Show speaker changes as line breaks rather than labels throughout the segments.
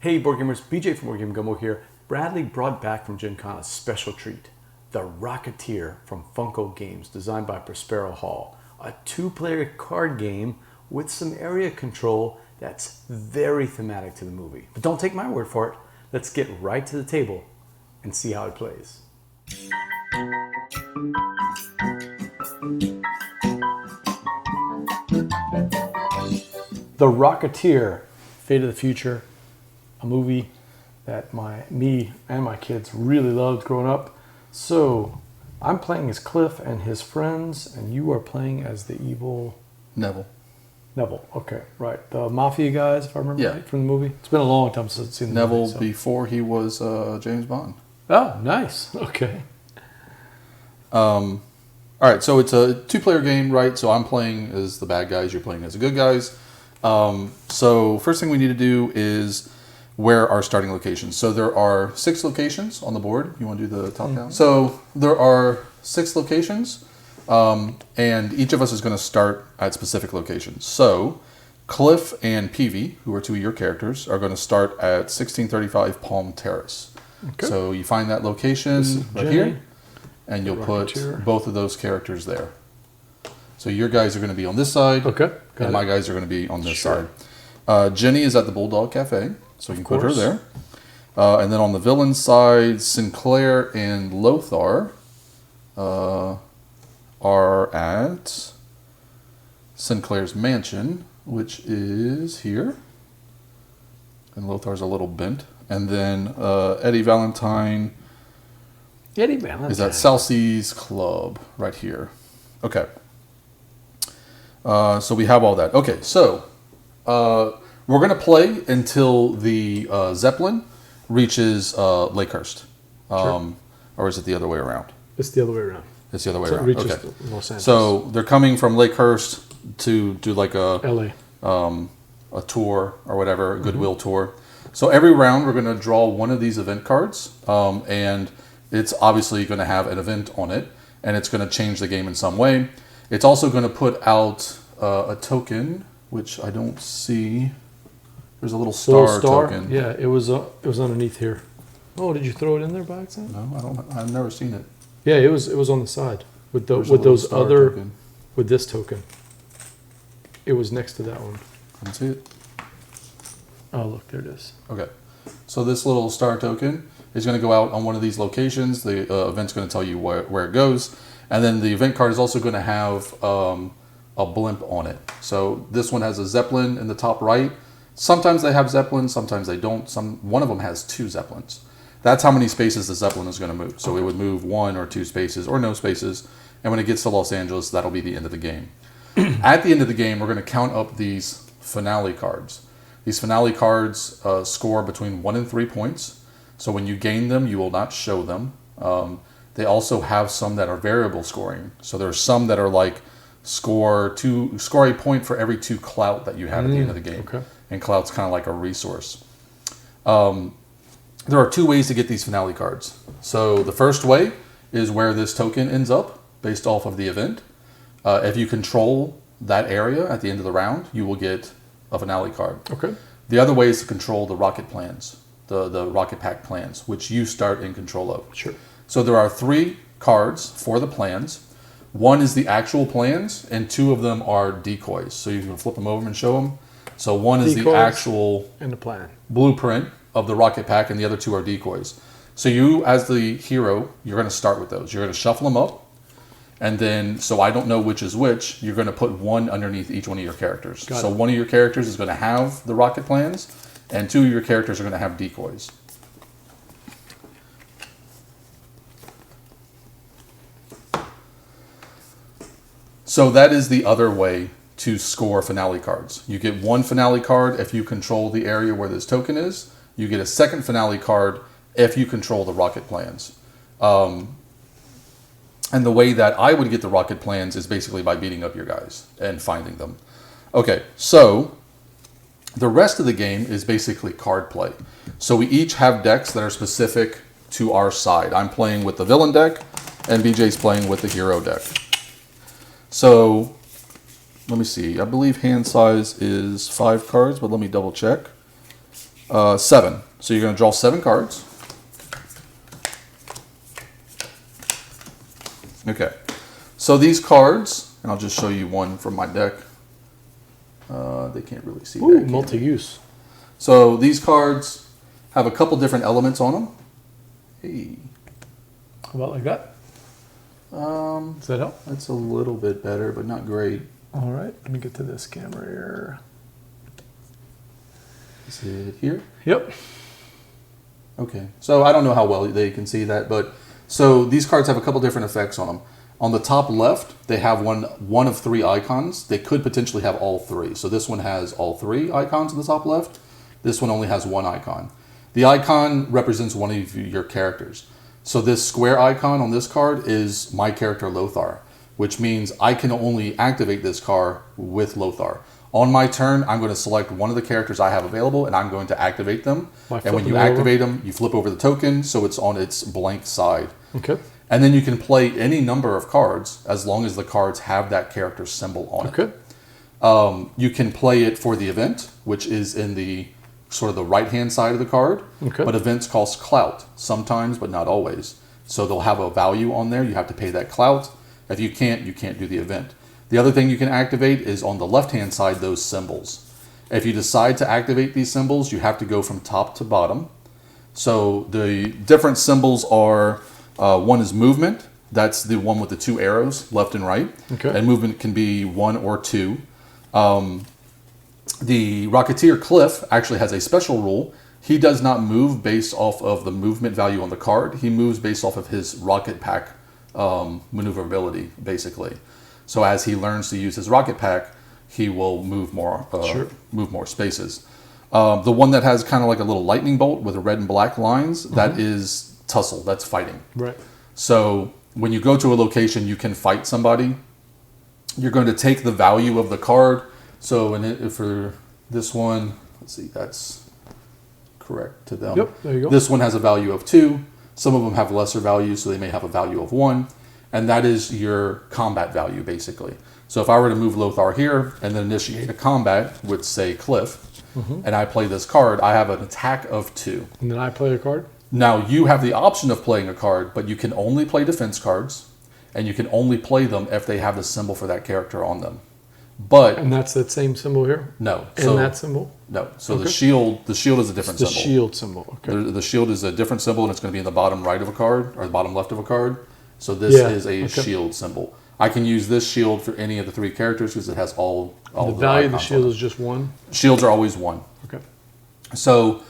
Hey board gamers, BJ from Game Gumbo here. Bradley brought back from GenCon a special treat, the Rocketeer from Funko Games, designed by Prospero Hall. A 2-player card game with some area control that's very thematic to the movie. But don't take my word for it. Let's get right to the table and see how it plays. The Rocketeer, Fate of the Future, a movie that me and my kids really loved growing up. So I'm playing as Cliff and his friends, and you are playing as the evil
Neville.
Neville. Okay, right. The mafia guys, if I remember
Yeah.
right from the movie. It's been a long time since I've seen the
Neville
movie. So.
before he was James Bond.
Oh, nice. Okay.
All right, so it's a 2-player game, right? So I'm playing as the bad guys, you're playing as the good guys. So first thing we need to do is where our starting locations. So there are 6 locations on the board. You want to do the top down? So there are 6 locations, and each of us is going to start at specific locations. So Cliff and Peavy, who are 2 of your characters, are going to start at 1635 Palm Terrace. Okay. So you find that location right here, and you'll put both of those characters there. So your guys are going to be on this side, and my guys are going to be on this side. Jenny is at the Bulldog Cafe, so you can put her there. And then on the villain side, Sinclair and Lothar are at Sinclair's mansion, which is here. And Lothar's a little bent. And then Eddie Valentine is at Salsi's Club, right here. Okay. So we have all that. Okay, so we're going to play until the Zeppelin reaches Lakehurst. Or is it the other way around?
It's the other way around.
It's the other way
so
around.
It reaches
okay.
Los Angeles.
So they're coming from Lakehurst to do like a tour or whatever, a Goodwill tour. So every round we're going to draw one of these event cards, and it's obviously going to have an event on it, and it's going to change the game in some way. It's also going to put out a token, which I don't see. There's a little star token.
Yeah, it was underneath here. Oh, did you throw it in there by accident?
No, I don't. I've never seen it.
Yeah, it was on the side with those other token. With this token. It was next to that one.
I don't see it.
Oh, look, there it is.
Okay, so this little star token is going to go out on one of these locations. The event's going to tell you where it goes. And then the event card is also going to have a blimp on it. So this one has a Zeppelin in the top right. Sometimes they have Zeppelins, sometimes they don't. One of them has 2 Zeppelins. That's how many spaces the Zeppelin is going to move. So it would move 1 or 2 spaces or no spaces. And when it gets to Los Angeles, that'll be the end of the game. At the end of the game, we're going to count up these finale cards. These finale cards score between 1 and 3 points. So when you gain them, you will not show them. They also have some that are variable scoring. So there are some that are like score a point for every 2 clout that you have at the end of the game. Okay. And clout's kind of like a resource. There are 2 ways to get these finale cards. So the first way is where this token ends up based off of the event. If you control that area at the end of the round, you will get a finale card. Okay. The other way is to control the rocket plans, the rocket pack plans, which you start in control of. Sure. So there are 3 cards for the plans. 1 is the actual plans, and 2 of them are decoys. So you can flip them over and show them. So 1 is the actual
and the plan
blueprint of the rocket pack, and the other 2 are decoys. So you, as the hero, you're going to start with those. You're going to shuffle them up, and then, so I don't know which is which, you're going to put 1 underneath each one of your characters. So one of your characters is going to have the rocket plans, and 2 of your characters are going to have decoys. So that is the other way to score finale cards. You get 1 finale card if you control the area where this token is. You get a second finale card if you control the rocket plans. And the way that I would get the rocket plans is basically by beating up your guys and finding them. Okay, so the rest of the game is basically card play. So we each have decks that are specific to our side. I'm playing with the villain deck, and BJ's playing with the hero deck. So let me see. I believe hand size is 5 cards, but let me double check. 7. So you're going to draw 7 cards. Okay. So these cards, and I'll just show you one from my deck. They can't really see that.
Multi-use.
So these cards have a couple different elements on them. Hey.
How about like that? Does that help?
That's a little bit better, but not great.
All right. Let me get to this camera here.
Is it here?
Yep.
Okay. So I don't know how well they can see that, but so these cards have a couple different effects on them. On the top left, they have one of 3 icons. They could potentially have all 3. So this one has all 3 icons on the top left. This one only has 1 icon. The icon represents one of your characters. So this square icon on this card is my character Lothar, which means I can only activate this card with Lothar. On my turn, I'm going to select one of the characters I have available, and I'm going to activate them. And when you activate them, you flip over the token, so it's on its blank side.
Okay.
And then you can play any number of cards as long as the cards have that character symbol on it.
Okay.
You can play it for the event, which is in the sort of the right-hand side of the card.
Okay.
But events cost clout sometimes, but not always. So they'll have a value on there. You have to pay that clout. If you can't do the event. The other thing you can activate is on the left-hand side, those symbols. If you decide to activate these symbols, you have to go from top to bottom. So the different symbols are, one is movement. That's the one with the 2 arrows, left and right.
Okay.
And movement can be 1 or 2. The Rocketeer Cliff actually has a special rule. He does not move based off of the movement value on the card. He moves based off of his rocket pack maneuverability, basically. So as he learns to use his rocket pack, he will move more spaces. The one that has kind of like a little lightning bolt with red and black lines, that is tussle. That's fighting.
Right.
So when you go to a location, you can fight somebody. You're going to take the value of the card. So for this one, let's see, that's correct to them.
Yep, there you go.
This one has a value of 2. Some of them have lesser values, so they may have a value of 1. And that is your combat value, basically. So if I were to move Lothar here and then initiate a combat with, say, Cliff, and I play this card, I have an attack of 2.
And then I play a card?
Now, you have the option of playing a card, but you can only play defense cards, and you can only play them if they have the symbol for that character on them. But
and that's that same symbol here?
No.
And that symbol?
No. So the shield is a different symbol.
The shield symbol, okay.
The shield is a different symbol, and it's going to be in the bottom right of a card, or the bottom left of a card. So this is a shield symbol. I can use this shield for any of the 3 characters because it has all
the value of the shield is just 1?
Shields are always 1.
Okay.
So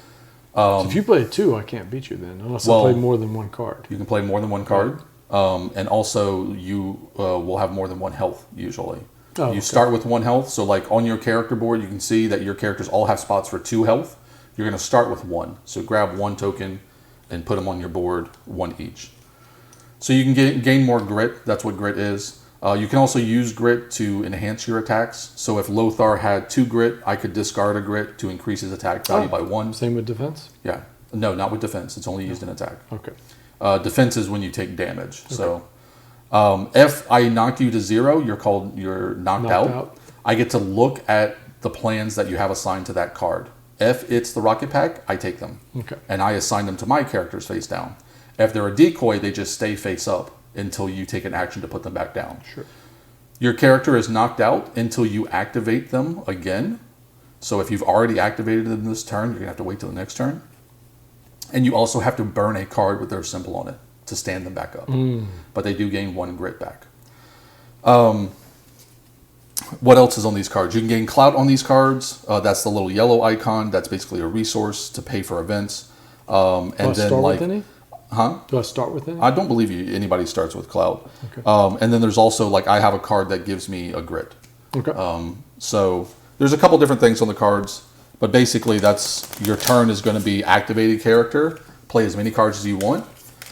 if you play 2, I can't beat you then, unless I play more than 1 card.
You can play more than 1 card, and also you will have more than 1 health usually.
Oh,
you start with 1 health, so like on your character board, you can see that your characters all have spots for 2 health. You're going to start with 1. So grab 1 token and put them on your board, 1 each. So you can gain more grit. That's what grit is. You can also use grit to enhance your attacks. So if Lothar had 2 grit, I could discard a grit to increase his attack value by 1.
Same with defense?
Yeah. No, not with defense. It's only used in attack.
Okay.
Defense is when you take damage. Okay. So if I knock you to 0, you're knocked out. I get to look at the plans that you have assigned to that card. If it's the rocket pack, I take them.
Okay.
And I assign them to my characters face down. If they're a decoy, they just stay face up until you take an action to put them back down.
Sure.
Your character is knocked out until you activate them again. So if you've already activated them this turn, you're going to have to wait till the next turn. And you also have to burn a card with their symbol on it to stand them back up. But they do gain 1 grit back. What else is on these cards? You can gain clout on these cards. That's the little yellow icon. That's basically a resource to pay for events.
And do I start with any?
Huh?
Do I start with any?
I don't believe anybody starts with clout.
Okay.
And then there's also, like, I have a card that gives me a grit.
Okay.
So there's a couple different things on the cards, but basically that's your turn is going to be activated character, play as many cards as you want,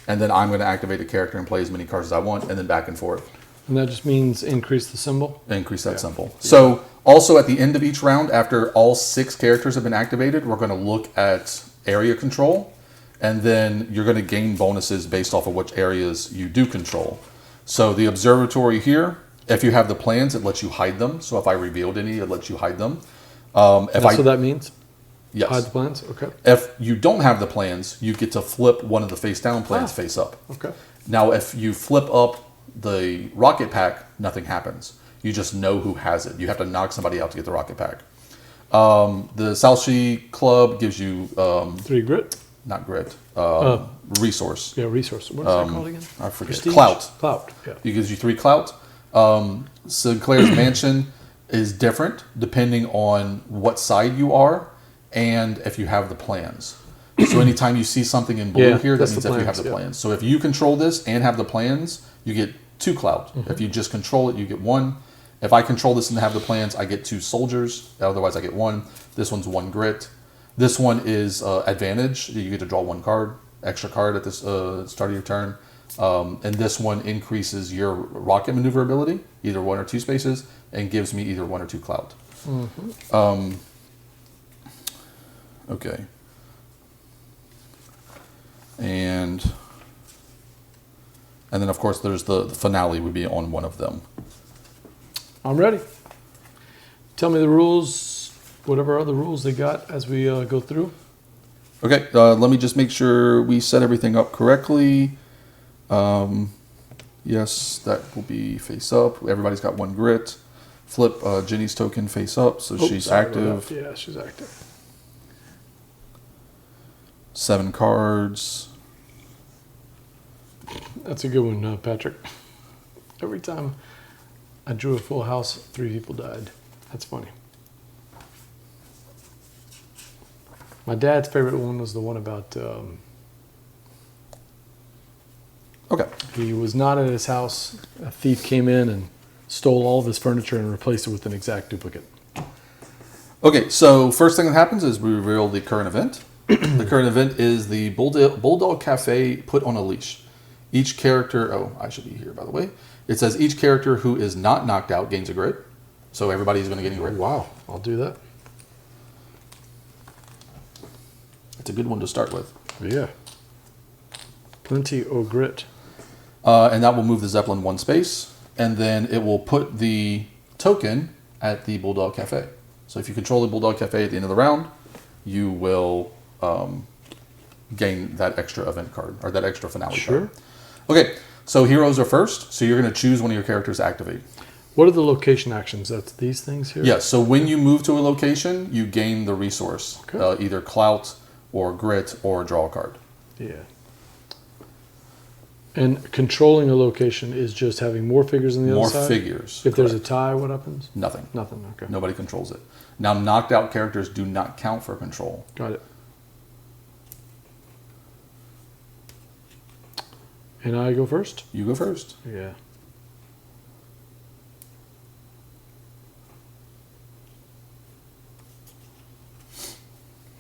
and then I'm going to activate a character and play as many cards as I want, and then back and forth.
And that just means increase the symbol?
Increase that symbol. So also at the end of each round, after all 6 characters have been activated, we're going to look at area control. And then you're going to gain bonuses based off of which areas you do control. So the observatory here, if you have the plans, it lets you hide them. So if I revealed any, it lets you hide them.
That's what that means?
Yes.
Hide the plans? Okay.
If you don't have the plans, you get to flip one of the face down plans face up.
Okay.
Now, if you flip up the rocket pack, nothing happens. You just know who has it. You have to knock somebody out to get the rocket pack. The South Sea Club gives you
3 grit?
not grit, resource.
Yeah, resource. What is that called again?
I forget.
Prestige?
Clout.
Clout, yeah.
It gives you 3 clout. Sinclair's Mansion is different depending on what side you are and if you have the plans. So anytime you see something in blue here, that means if you have the plans. So if you control this and have the plans, you get 2 clout. If you just control it, you get 1. If I control this and have the plans, I get 2 soldiers. Otherwise, I get 1. This one's 1 grit. This one is advantage. You get to draw 1 card, extra card at this start of your turn. And this one increases your rocket maneuverability, either 1 or 2 spaces, and gives me either 1 or 2 clout. Okay. And then, of course, there's the finale would be on one of them.
I'm ready. Tell me the rules, whatever other rules they got as we go through.
Okay, let me just make sure we set everything up correctly. Yes, that will be face up. Everybody's got 1 grit. Flip Jenny's token face up, so she's active.
Yeah, she's active.
7 cards.
That's a good one, Patrick. Every time I drew a full house, 3 people died. That's funny. My dad's favorite one was the one about
Okay.
he was not at his house. A thief came in and stole all of his furniture and replaced it with an exact duplicate.
Okay, so first thing that happens is we reveal the current event. The current event is the Bulldog Cafe put on a leash. Each character, oh, I should be here, by the way. It says each character who is not knocked out gains a grit. So everybody's going to get a grit.
Wow, I'll do that.
It's a good one to start with.
Yeah. Plenty o' grit.
And that will move the Zeppelin 1 space. And then it will put the token at the Bulldog Cafe. So if you control the Bulldog Cafe at the end of the round, you will gain that extra event card, or that extra finale card. Okay, so heroes are first. So you're going to choose one of your characters to activate.
What are the location actions? That's these things here?
Yes, so when you move to a location, you gain the resource, either clout or grit or draw a card.
Yeah. And controlling a location is just having more figures on the other side?
More figures.
If there's a tie, what happens?
Nothing.
Nothing, okay.
Nobody controls it. Now, knocked out characters do not count for control.
Got it. And I go first?
You go first.
Yeah.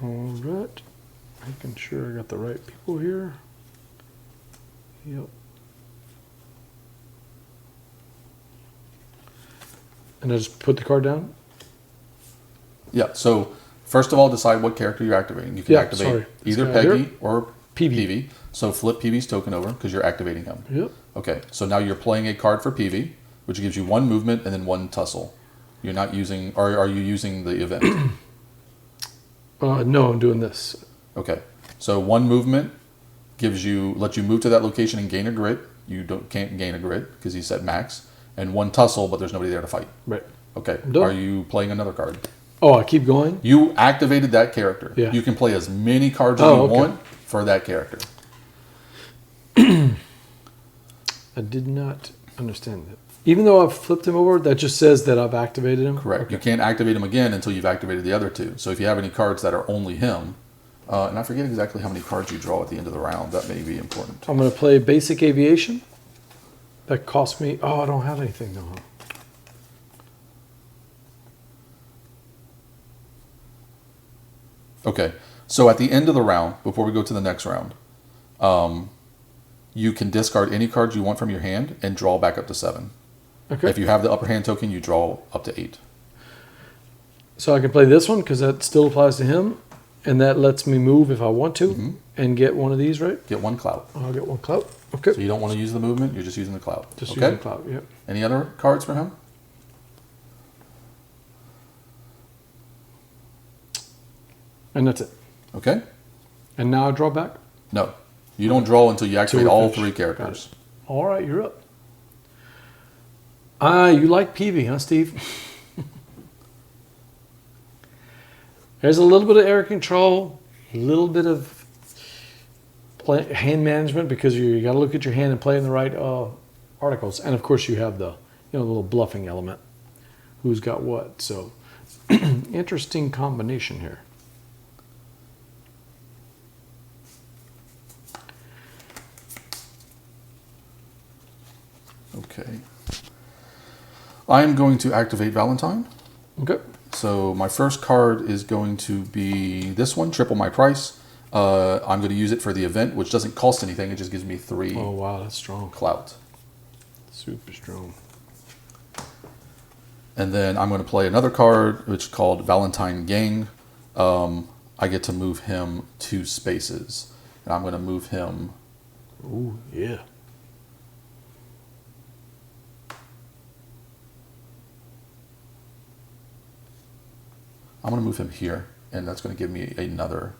All right. Making sure I got the right people here. Yep. And I just put the card down?
Yeah, so first of all, decide what character you're activating. You can activate either Peggy or PV. So flip PV's token over because you're activating him.
Yep.
Okay, so now you're playing a card for PV, which gives you 1 movement and then 1 tussle. You're not using, or are you using the event?
No, I'm doing this.
Okay, so 1 movement gives you, lets you move to that location and gain a grit. You can't gain a grit because he's set max. And 1 tussle, but there's nobody there to fight.
Right.
Okay, are you playing another card?
Oh, I keep going?
You activated that character.
Yeah.
You can play as many cards as you want for that character.
I did not understand that. Even though I've flipped him over, that just says that I've activated him?
Correct. Okay. You can't activate him again until you've activated the other 2. So if you have any cards that are only him, and I forget exactly how many cards you draw at the end of the round, that may be important.
I'm going to play Basic Aviation. That cost me... Oh, I don't have anything though.
Okay. So at the end of the round, before we go to the next round, you can discard any cards you want from your hand and draw back up to 7.
Okay.
If you have the upper hand token, you draw up to 8.
So I can play this one because that still applies to him, and that lets me move if I want to and get one of these, right?
Get 1 clout.
I'll get 1 clout. Okay.
So you don't want to use the movement, you're just using the clout.
Just using the clout, yep.
Any other cards for him?
And that's it.
Okay.
And now I draw back?
No. You don't draw until you activate all 3 characters.
All right, you're up. You like PB, huh, Steve? There's a little bit of air control, a little bit of hand management because you got to look at your hand and play in the right articles. And of course, you have the little bluffing element. Who's got what? So, interesting combination here.
Okay. I am going to activate Valentine.
Okay.
So my first card is going to be this one, triple my price. I'm going to use it for the event, which doesn't cost anything. It just gives me 3.
Oh, wow, that's strong.
Clout.
Super strong.
And then I'm going to play another card, which is called Valentine Gang. I get to move him 2 spaces. And I'm going to move him...
Ooh, yeah.
I'm going to move him here, and that's going to give me another...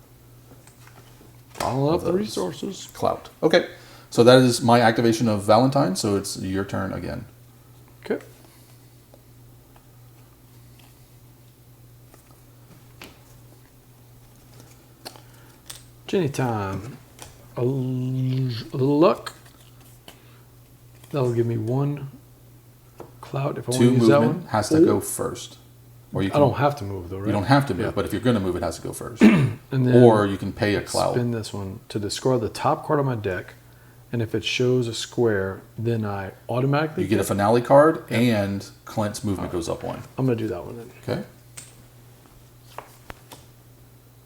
Follow up the resources.
Clout. Okay, so that is my activation of Valentine, so it's your turn again.
Okay. Jenny time. A little luck. That'll give me 1 clout if I want to use that one.
Has to go first. Or you
I don't have to move though, right?
You don't have to move, but if you're going to move, it has to go first.
And then
or you can pay a clout.
Spin this one to discard the top card of my deck, and if it shows a square, then I automatically
get a finale card, and Clint's movement goes up 1.
I'm going to do that one then.
Okay.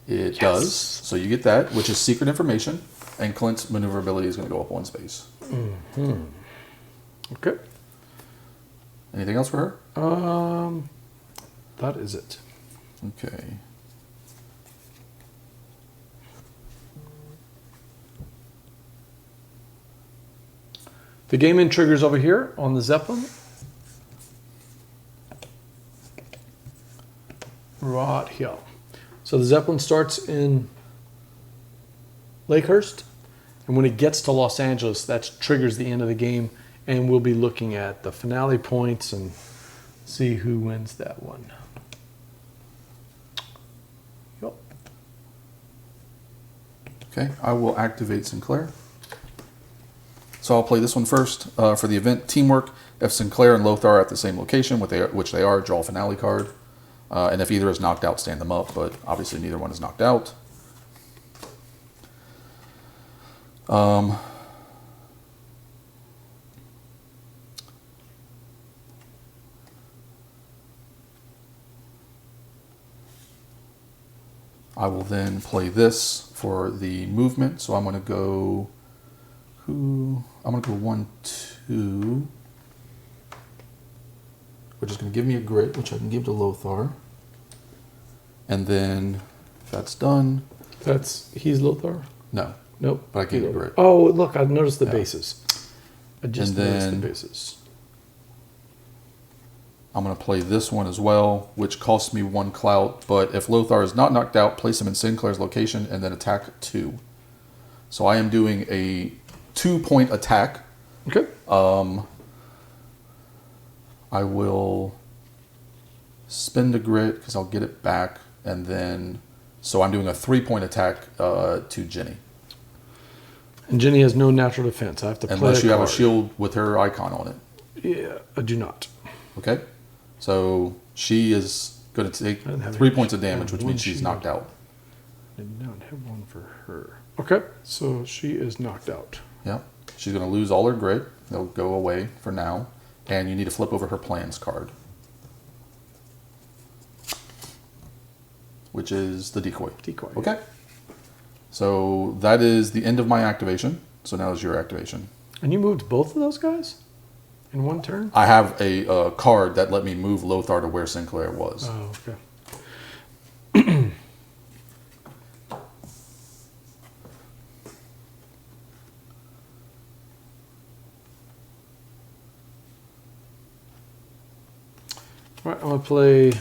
It does. So you get that, which is secret information, and Clint's maneuverability is going to go up 1 space.
Mm-hmm. Okay.
Anything else for her?
That is it.
Okay.
The game in triggers over here on the Zeppelin. Right here. So the Zeppelin starts in Lakehurst, and when it gets to Los Angeles, that triggers the end of the game, and we'll be looking at the finale points and see who wins that one. Yep.
Okay, I will activate Sinclair. So I'll play this one first. For the event Teamwork, if Sinclair and Lothar are at the same location, which they are, draw a finale card. And if either is knocked out, stand them up, but obviously neither one is knocked out. I will then play this for the movement. So I'm going to go... I'm going to go 1, 2... which is going to give me a grit, which I can give to Lothar. And then, if that's done...
He's Lothar?
No.
Nope.
But I gave you a grit.
Oh, look, I've noticed the bases. I just noticed the bases.
I'm going to play this one as well, which costs me 1 clout. But if Lothar is not knocked out, place him in Sinclair's location and then attack 2. So I am doing a 2-point attack.
Okay.
I will spend a grit because I'll get it back, and then so I'm doing a 3-point attack to Jenny.
And Jenny has no natural defense. I have to play
unless you have a
card.
shield with her icon on it.
Yeah, I do not.
Okay, so she is going to take 3 points of damage, which means she's knocked out.
I did not have one for her. Okay, so she is knocked out.
Yeah, she's going to lose all her grit. They'll go away for now. And you need to flip over her plans card, which is the decoy.
Decoy.
Okay. So that is the end of my activation. So now is your activation.
And you moved both of those guys in one turn?
I have a card that let me move Lothar to where Sinclair was.
Oh, okay. All right, I'm going to play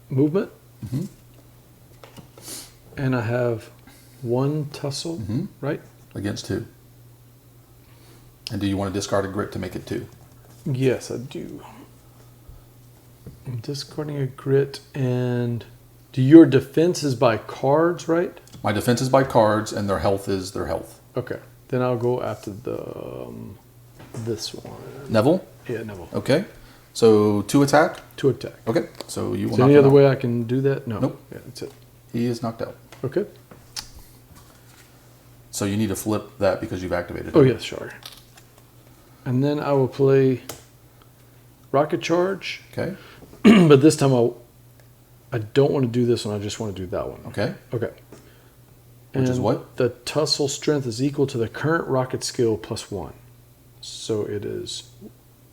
movement.
Mm-hmm.
And I have one tussle, right?
Against 2. And do you want to discard a grit to make it 2?
Yes, I do. I'm discarding a grit, and your defense is by cards, right?
My defense is by cards, and their health is their health.
Okay. Then I'll go after the this one.
Neville?
Yeah, Neville.
Okay. So 2 attack?
2 attack.
Okay. So you will
Is there any other way I can do that? No.
Nope.
Yeah, that's it.
He is knocked out.
Okay.
So you need to flip that because you've activated it.
Oh, yes, sure. And then I will play Rocket Charge.
Okay.
But this time I don't want to do this one. I just want to do that one.
Okay.
Okay.
Which is
And
what?
The tussle strength is equal to the current rocket skill plus 1. So it is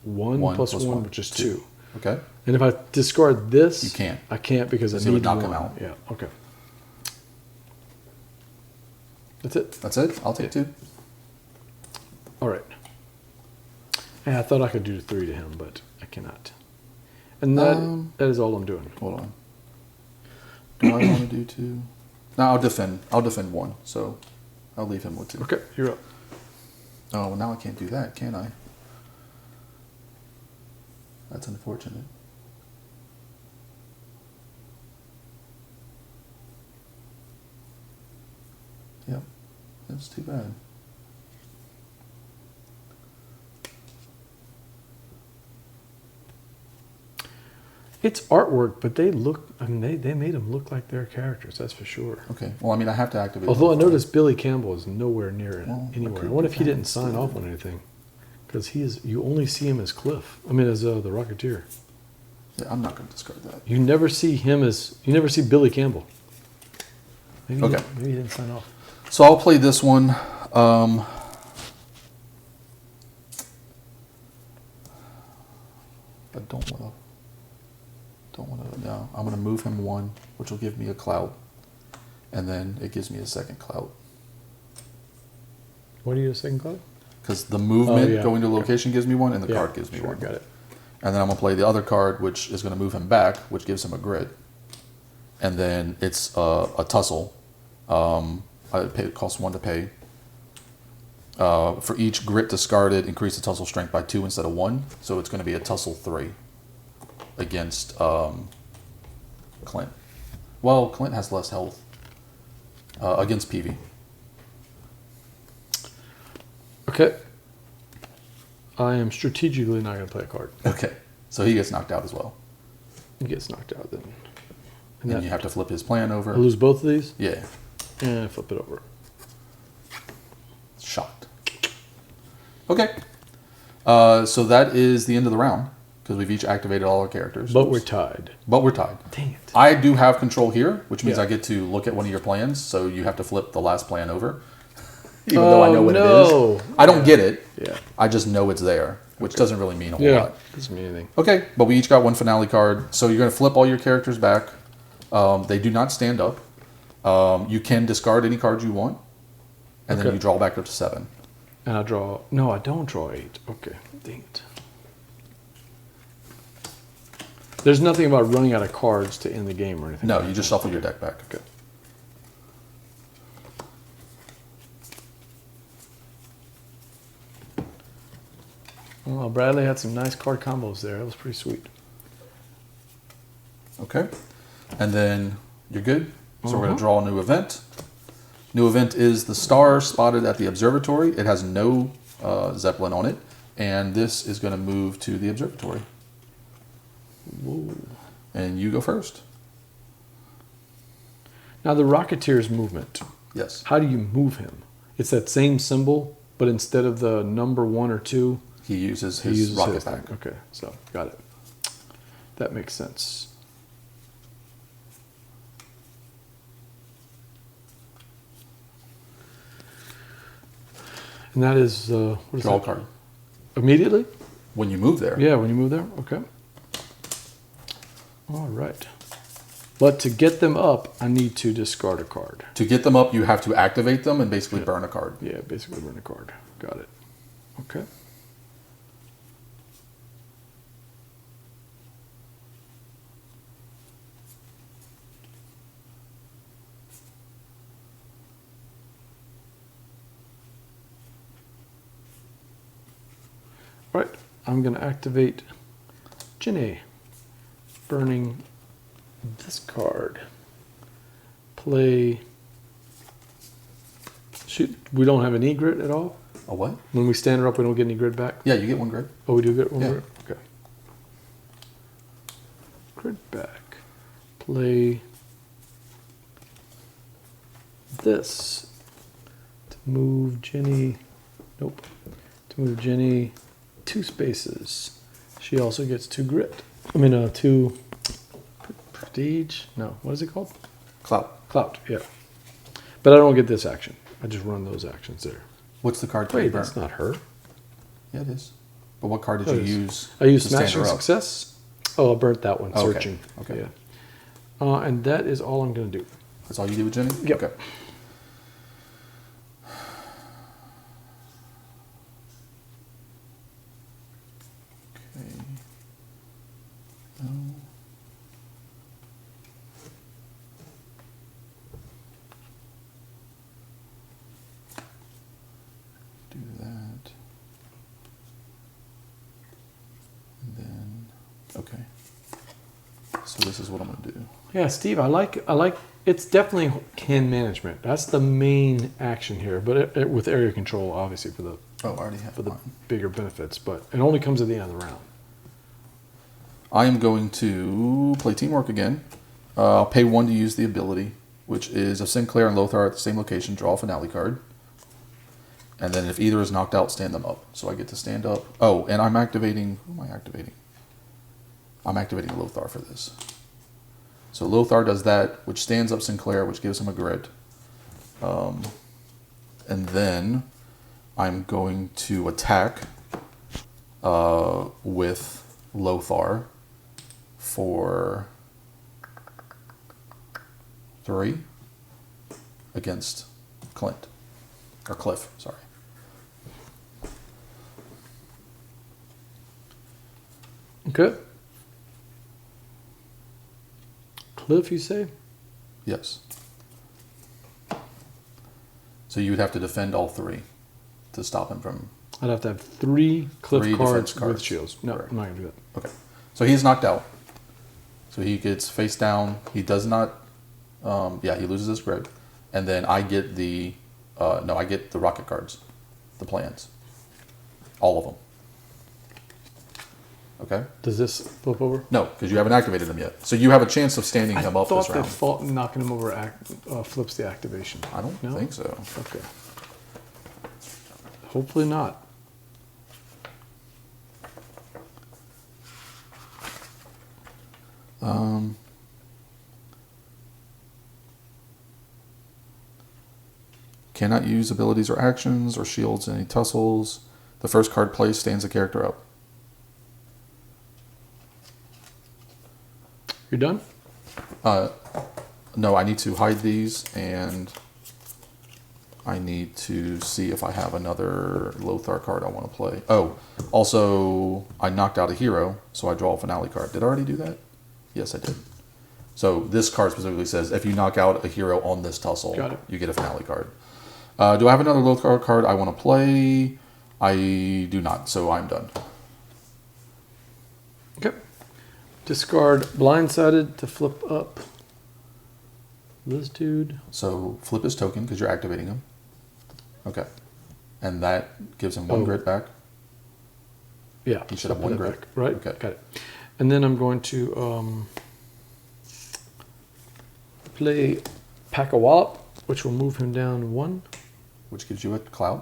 1 plus 1, which is 2.
Okay.
And if I discard this,
You can't.
I can't because I
It would
need
knock
1.
him out.
Yeah. Okay. That's it.
That's it? I'll take 2.
All right. Yeah, I thought I could do 3 to him, but I cannot. And that is all I'm doing.
Hold on. Do I want to do 2? No, I'll defend. I'll defend 1. So I'll leave him with 2.
Okay, you're up.
Oh, well, now I can't do that, can I? That's unfortunate. Yep, that's too bad.
It's artwork, but they look. I mean, they made them look like their characters. That's for sure.
Okay. Well, I mean, I have to activate.
Although I
it.
noticed Billy Campbell is nowhere near it
Well,
anywhere.
I
I wonder if he
could-
didn't sign off on anything, because he is. You only see him as Cliff. I mean, as the Rocketeer.
Yeah, I'm not going to discard that.
You never see him as. You never see Billy Campbell. Maybe
Okay.
maybe he didn't sign off.
So I'll play this one. I don't want to. No, I'm going to move him 1, which will give me a clout, and then it gives me a second clout.
What are you a second cloud?
Because the movement
yeah.
going to a location gives me 1, and the
Yeah,
card gives me
sure,
1.
got it.
And then I'm going to play the other card, which is going to move him back, which gives him a grit. And then it's a tussle. It costs 1 to pay. For each grit discarded, increase the tussle strength by 2 instead of 1. So it's going to be a tussle 3 against Clint. Well, Clint has less health. Against PV.
Okay. I am strategically not going to play a card.
Okay. So he gets knocked out as well.
He gets knocked out then.
And you have to flip his plan over.
I lose both of these?
Yeah.
And flip it over.
Shocked. Okay. So that is the end of the round because we've each activated all our characters.
But we're tied.
But we're tied.
Dang it.
I do have control here, which means
Yeah.
I get to look at one of your plans. So you have to flip the last plan over, even though I know what it is. I don't get it.
Yeah.
I just know it's there, which doesn't really mean a whole
Yeah.
lot.
Doesn't mean anything.
Okay, but we each got 1 finale card. So you're going to flip all your characters back. They do not stand up. You can discard any cards you want, and then
Okay.
you draw back up to 7.
And I draw. No, I don't draw 8. Okay. Dang it. There's nothing about running out of cards to end the game or anything.
No,
like
you just
that.
shuffle your deck back.
Okay. Well, Bradley had some nice card combos there. That was pretty sweet.
Okay. And then you're good. So we're going
Uh-huh.
to draw a new event. New event is the star spotted at the observatory. It has no Zeppelin on it. And this is going to move to the observatory.
Whoa.
And you go first.
Now the Rocketeer's movement.
Yes.
How do you move him? It's that same symbol, but instead of the number 1 or 2,
He uses
he
his
uses
rocket
his
pack.
thing. Okay, so got it. That makes sense. And that is what is
Draw a
that?
card.
Immediately?
When you move there.
Yeah, when you move there. Okay. All right. But to get them up, I need to discard a card.
To get them up, you have to activate them and basically burn a card.
Yeah, basically burn a card. Got it. Okay. Right. I'm going to activate Ginny. Burning this card. Play. Shoot, we don't have any grid at all?
A what?
When we stand her up, we don't get any grid back?
Yeah, you get 1 grid.
Oh, we do get 1
Yeah.
grid? Okay. Grid back. Play this. To move Jenny. Nope. To move Jenny 2 spaces. She also gets 2 grid. 2 prestige. No, what is it called? Clout, yeah. But I don't get this action. I just run those actions there.
What's the card?
Wait, that's not her.
Yeah, it is. But what card did you use?
I used
to stand
Smashing
her up?
Success. Oh, I burnt that one.
Okay.
Searching.
Okay.
Yeah. And that is all I'm going to do.
That's all you do with Jenny?
Yep.
Okay. Okay. No. Do that. And then, okay. So this is what I'm going to do.
Yeah, Steve, I like. It's definitely hand management. That's the main action here. But with area control, obviously for the
Oh, I already have
the bigger benefits. But it only comes at the end of the round.
I am going to play Teamwork again. I'll pay 1 to use the ability, which is if Sinclair and Lothar are at the same location, draw a finale card. And then if either is knocked out, stand them up. So I get to stand up. Oh, and I'm activating... Who am I activating? I'm activating Lothar for this. So Lothar does that, which stands up Sinclair, which gives him a grid. And then I'm going to attack with Lothar for 3 against Clint. Or Cliff, sorry.
Okay. Cliff, you say?
Yes. So you would have to defend all 3 to stop him from...
I'd have to have 3 Cliff
3
cards
defense cards
with shields. No,
Correct.
I'm not going to do that.
Okay. So he's knocked out. So he gets face down. He does not... yeah, he loses his grid. And then I get the... no, I get the rocket cards. The plans. All of them. Okay?
Does this flip over?
No, because you haven't activated them yet. So you have a chance of standing him up this round.
I thought knocking him over flips the activation.
I don't
No?
think so.
Okay. Hopefully not.
Cannot use abilities or actions or shields in any tussles. The first card placed stands the character up.
You're done?
No, I need to hide these, and I need to see if I have another Lothar card I want to play. Oh, also, I knocked out a hero, so I draw a finale card. Did I already do that? Yes, I did. So this card specifically says, if you knock out a hero on this tussle, you get a finale card. Do I have another Lothar card I want to play? I do not, so I'm done.
Okay. Discard Blindsided to flip up this dude.
So flip his token because you're activating him. Okay. And that gives him 1 grid back.
Yeah.
He should have 1 grid.
Right?
Okay.
Got it. And then I'm going to play Pack a Wallop, which will move him down 1.
Which gives you a cloud.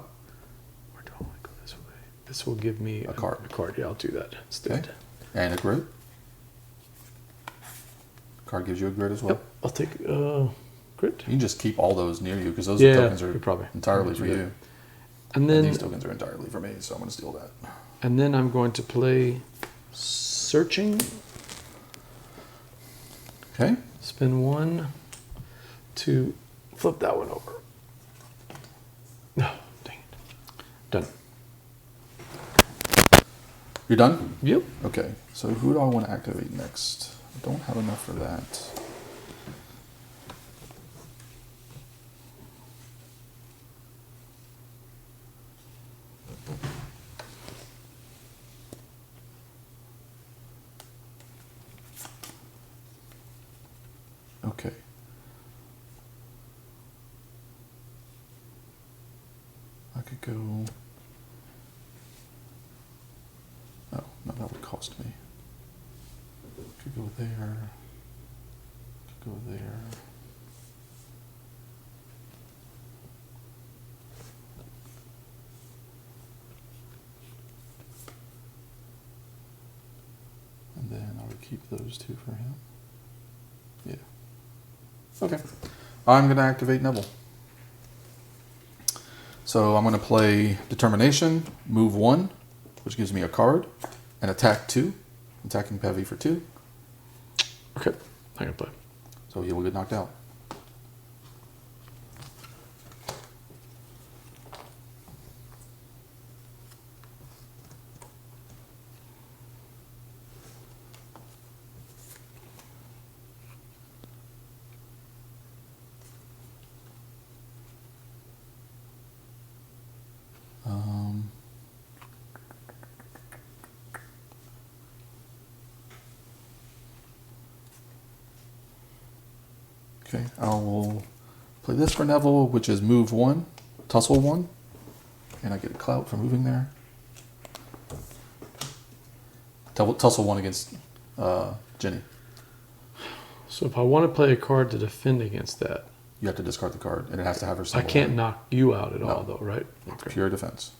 Or do I want to go this way? This will give me
a card.
A card. Yeah, I'll do that instead.
Okay. And a grid. Card gives you a grid as well.
Yep. I'll take grid.
You can just keep all those near you because those tokens are entirely for you.
And then
these tokens are entirely for me, so I'm going to steal that.
And then I'm going to play Searching.
Okay.
Spin 1 to flip that one over. No, dang it. Done.
You're done?
Yep.
Okay, so who do I want to activate next? I don't have enough for that. Okay. I could go... Oh, no, that would cost me. Could go there. Could go there. And then I would keep those two for him. Yeah. Okay. I'm going to activate Neville. So I'm going to play Determination, move 1, which gives me a card, and attack 2, attacking Pevy for 2.
Okay, I can play.
So he will get knocked out. Okay, I will play this for Neville, which is move 1, tussle 1, and I get a clout for moving there. Tussle 1 against Jenny.
So if I want to play a card to defend against that,
You have to discard the card, and it has to have her
I
symbol.
can't knock you out at
No.
all, though, right? Okay.
Pure defense.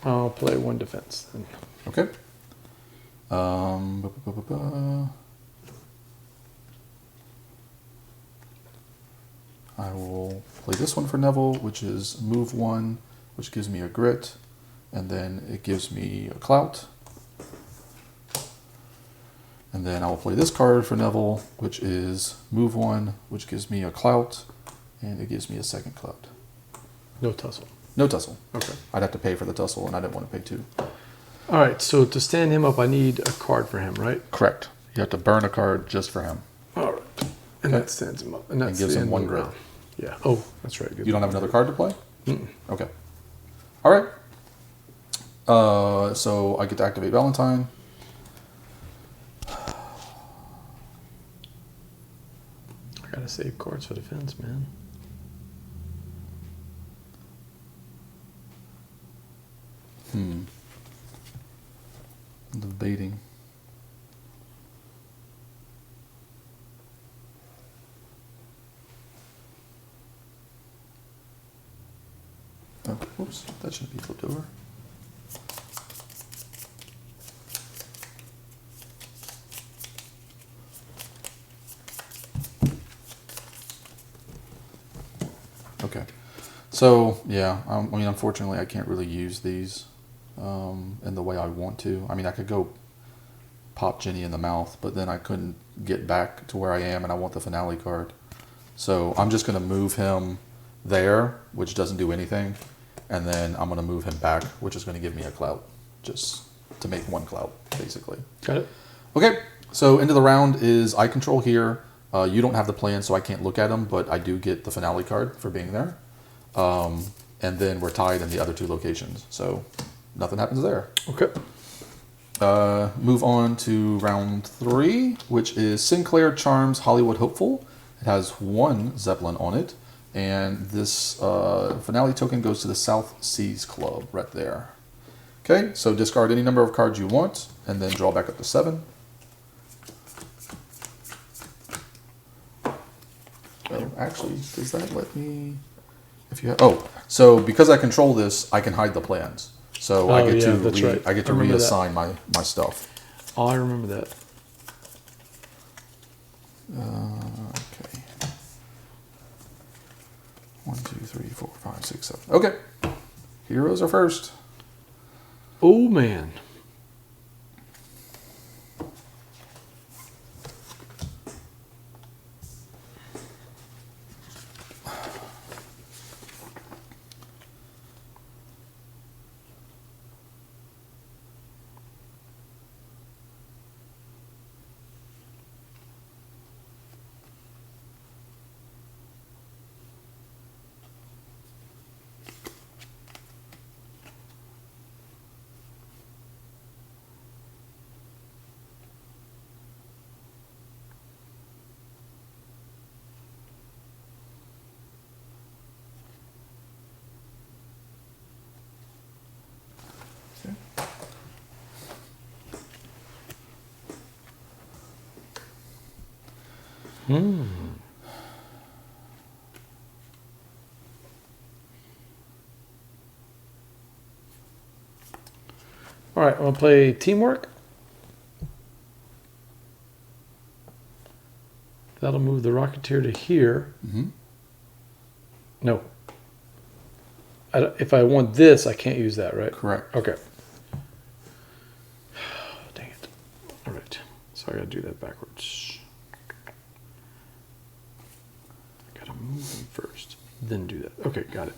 I'll play 1 defense then.
Okay. I will play this one for Neville, which is move 1, which gives me a grit, and then it gives me a clout. And then I will play this card for Neville, which is move 1, which gives me a clout, and it gives me a second clout.
No tussle.
No tussle.
Okay.
I'd have to pay for the tussle, and I didn't want to pay 2.
All right, so to stand him up, I need a card for him, right?
Correct. You have to burn a card just for him.
All right. And
Okay.
that stands him up. And that
gives him 1 grit.
Yeah. Oh, that's right.
You don't have another card to play?
Mm-mm.
Okay. All right. So I get to activate Valentine.
I gotta save cards for defense, man.
I'm debating. Oh, whoops, that shouldn't be flipped over. Okay. So, yeah, I mean, unfortunately, I can't really use these in the way I want to. I mean, I could go pop Jenny in the mouth, but then I couldn't get back to where I am, and I want the finale card. So I'm just going to move him there, which doesn't do anything, and then I'm going to move him back, which is going to give me a clout, just to make 1 clout, basically.
Got it?
Okay, so into the round is I control here. You don't have the plan, so I can't look at them, but I do get the finale card for being there. And then we're tied in the other 2 locations, so nothing happens there.
Okay.
Move on to round 3, which is Sinclair Charms Hollywood Hopeful. It has 1 Zeppelin on it, and this finale token goes to the South Seas Club right there. Okay, so discard any number of cards you want, and then draw back up to 7. Oh, actually, does that let me? If you have, oh, so because I control this, I can hide the plans. So I get
right.
I get to reassign my stuff.
Oh, I remember that.
Okay. 1, 2, 3, 4, 5, 6, 7. Okay. Heroes are first.
Oh, man. All right, I'm going to play Teamwork. That'll move the Rocketeer to here. No. If I want this, I can't use that, right?
Correct.
Okay. Dang it. All right. So I got to do that backwards. Got to move him first, then do that. Okay, got it.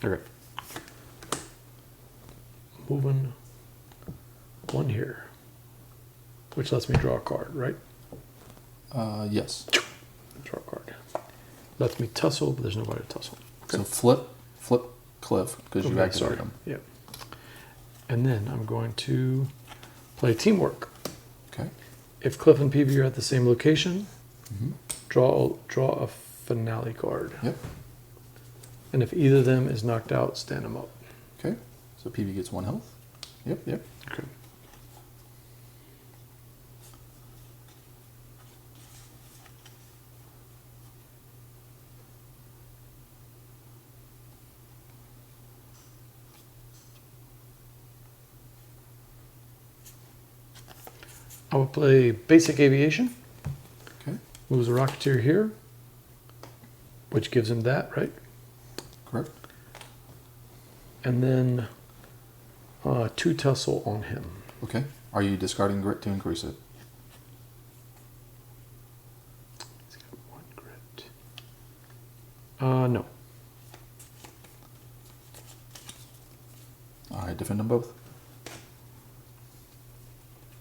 Okay. Moving one here, which lets me draw a card, right?
Yes.
Draw a card. Lets me tussle, but there's nobody to tussle. Okay.
So flip Cliff, because you activated him.
Yeah. And then I'm going to play Teamwork.
Okay.
If Cliff and PV are at the same location, draw a finale card.
Yep.
And if either of them is knocked out, stand them up.
Okay. So PV gets 1 health. Yep.
Okay. I will play Basic Aviation.
Okay.
Moves the Rocketeer here, which gives him that, right?
Correct.
And then 2 tussle on him.
Okay. Are you discarding grit to increase it?
He's got 1 grit. No.
I defend them both.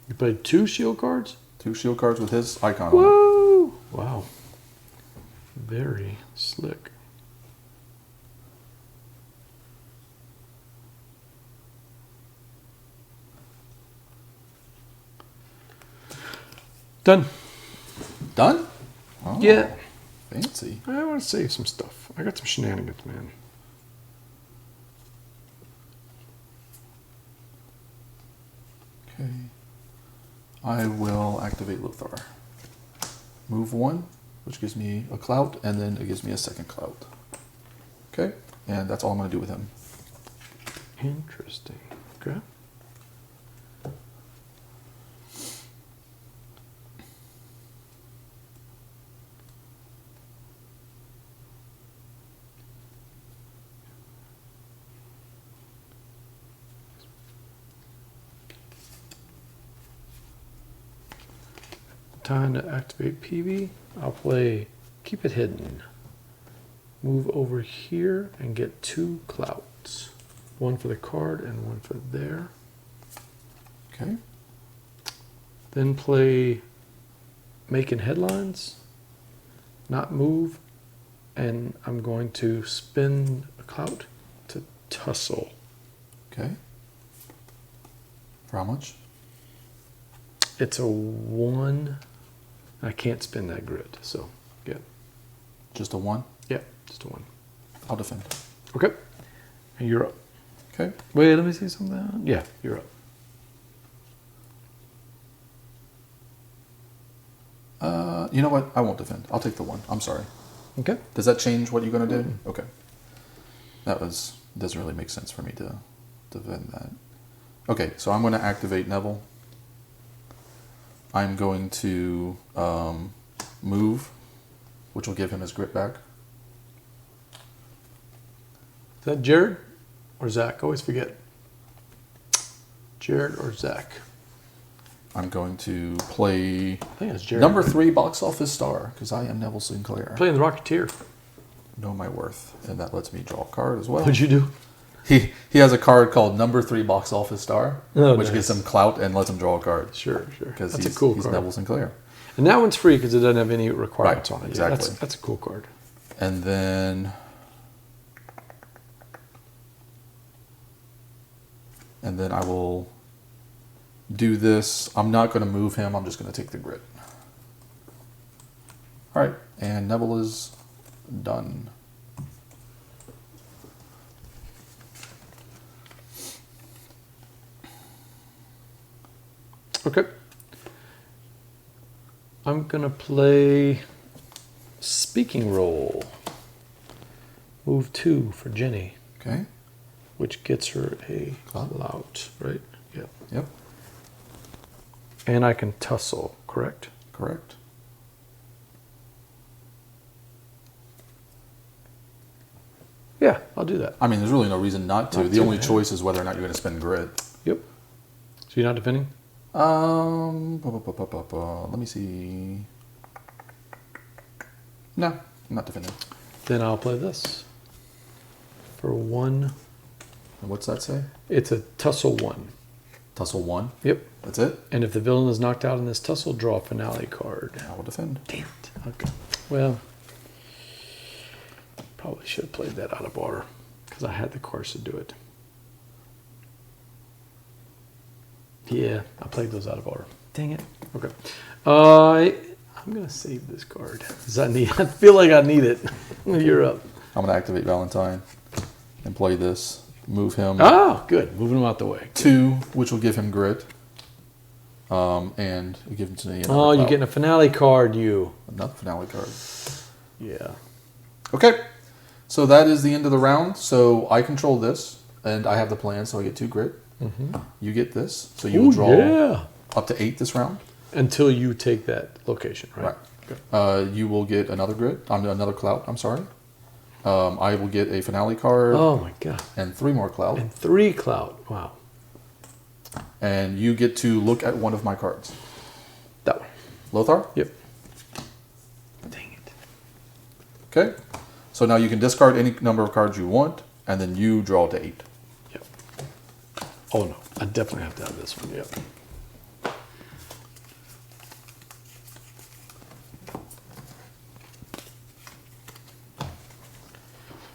You played 2 shield cards?
2 shield cards with his icon on it.
Woo! Wow. Very slick. Done.
Done? Oh,
Yeah.
fancy.
I want to save some stuff. I got some shenanigans, man.
Okay. I will activate Lothar. Move 1, which gives me a clout, and then it gives me a second clout. Okay, and that's all I'm going to do with him.
Interesting. Okay. Time to activate PV. I'll play Keep It Hidden. Move over here and get 2 clouts. 1 for the card and 1 for there.
Okay.
Then play Making Headlines. Not move. And I'm going to spin a clout to tussle.
Okay. For how much?
It's a 1. I can't spin that grid, so yeah.
Just a 1?
Yeah, just a 1.
I'll defend.
Okay. And you're up.
Okay.
Wait, let me see something. Yeah, you're up.
You know what? I won't defend. I'll take the 1. I'm sorry.
Okay.
Does that change what you're going to do? Okay. Doesn't really make sense for me to defend that. Okay, so I'm going to activate Neville. I'm going to move, which will give him his grit back.
Is that Jared or Zach? I always forget. Jared or Zach?
I'm going to play
I think it's Jared.
number 3 box office star, because I am Neville Sinclair.
Playing the Rocketeer.
Know my worth, and that lets me draw a card as well.
What'd you do?
He has a card called number 3 box office star,
Oh,
which
nice.
gives him clout and lets him draw a card.
Sure.
Because
That's
he's
a cool
he's
card.
Neville Sinclair.
And that one's free because it doesn't have any requirements
Right,
on it.
exactly.
Yeah, that's a cool card.
And then I will do this. I'm not going to move him. I'm just going to take the grit. All right, and Neville is done.
Okay. I'm going to play Speaking Role. Move 2 for Jenny.
Okay.
Which gets her a clout, right? Yeah.
Yep.
And I can tussle, correct?
Correct.
Yeah, I'll do that.
I mean, there's really no reason not to.
Not
The
too
only
bad.
choice is whether or not you're going to spend grit.
Yep. So you're not defending?
Let me see. No, I'm not defending.
Then I'll play this. For 1.
And what's that say?
It's a tussle 1.
Tussle 1.
Yep.
That's it?
And if the villain is knocked out in this tussle, draw a finale card.
I will defend.
Damn it. Okay. Well, probably should have played that out of order because I had the cards to do it. Yeah, I played those out of order. Dang it. Okay. I'm going to save this card. 'Cause I feel like I need it. You're up.
I'm going to activate Valentine and play this. Move him
Oh, good. Moving him out the way.
2, which will give him grit. And give him to me.
Oh, you're getting a finale card, you.
Another finale card.
Yeah.
Okay. So that is the end of the round. So I control this, and I have the plan, so I get 2 grit.
Mm-hmm.
You get this, so you will draw up to 8 this round.
Until you take that location, right?
Right. You will get another grit. Another clout. I'm sorry. I will get a finale card.
Oh my god.
And 3 more clout.
And 3 clout. Wow.
And you get to look at one of my cards.
That one.
Lothar?
Yep. Dang it.
Okay. So now you can discard any number of cards you want, and then you draw to 8.
Yep. Oh no. I definitely have to have this one. Yep.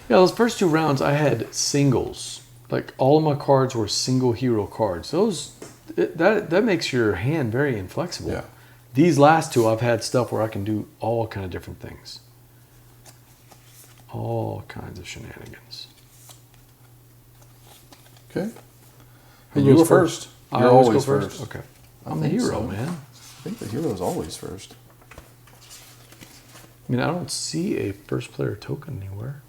Yeah, those first 2 rounds I had singles. Like all of my cards were single hero cards. That makes your hand very inflexible.
Yeah.
These last 2 I've had stuff where I can do all kind of different things. All kinds of shenanigans.
Okay.
Who
And you
goes
go first.
I
You're
always
always
go first.
first.
Okay.
I
I'm the
think
hero,
so.
man.
I think the hero is always first.
I mean, I don't see a first player token anywhere.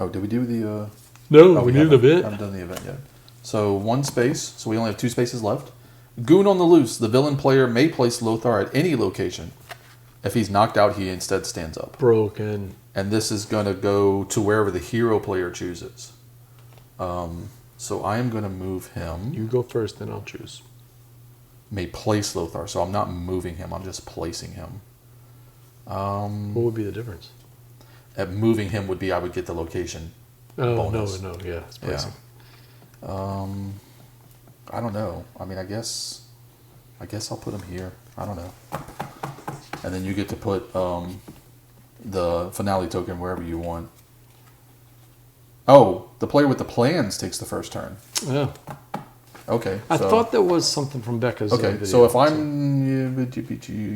Oh, did we do the...
No,
Oh,
we need an
haven't.
event.
Haven't done the event yet. So 1 space. So we only have 2 spaces left. Goon on the loose. The villain player may place Lothar at any location. If he's knocked out, he instead stands up.
Broken.
And this is going to go to wherever the hero player chooses. So I am going to move him.
You go first, then I'll choose.
May place Lothar. So I'm not moving him. I'm just placing him.
What would be the difference?
At moving him would be I would get the location.
Oh,
bonus.
no, yeah. It's placing.
I don't know. I mean, I guess I'll put him here. I don't know. And then you get to put the finale token wherever you want. Oh, the player with the plans takes the first turn.
Yeah.
Okay.
I thought that was something from Becca's
Okay,
video.
so if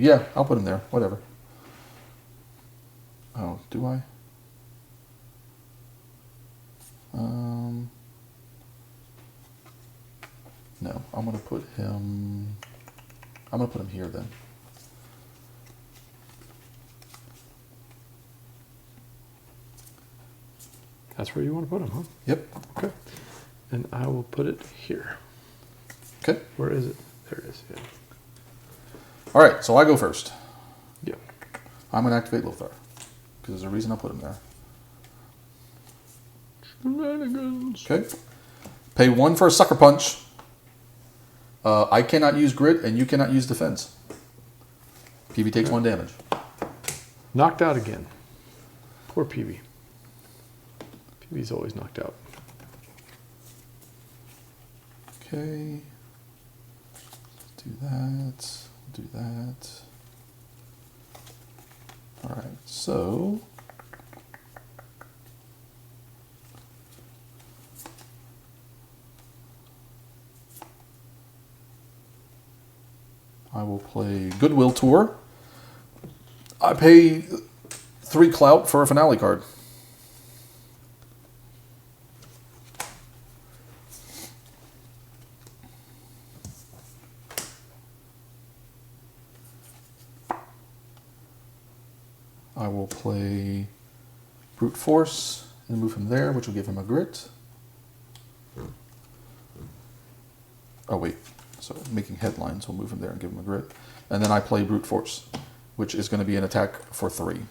yeah, I'll put him there. Whatever. Oh, do I? No, I'm gonna put him here then.
That's where you want to put him, huh?
Yep.
Okay. And I will put it here.
Okay.
Where is it? There it is, yeah.
All right, so I go first.
Yeah.
I'm gonna activate Lothar because there's a reason I put him there.
Shenanigans.
Okay. Pay 1 for a sucker punch. I cannot use grit, and you cannot use defense. PV takes 1 damage.
Knocked out again. Poor PV. PV's always knocked out.
Okay. Do that. Do that. All right. So. I will play Goodwill Tour. I pay 3 clout for a finale card. I will play Brute Force and move him there, which will give him a grit. Oh wait, so making headlines will move him there and give him a grit. And then I play Brute Force, which is going to be an attack for 3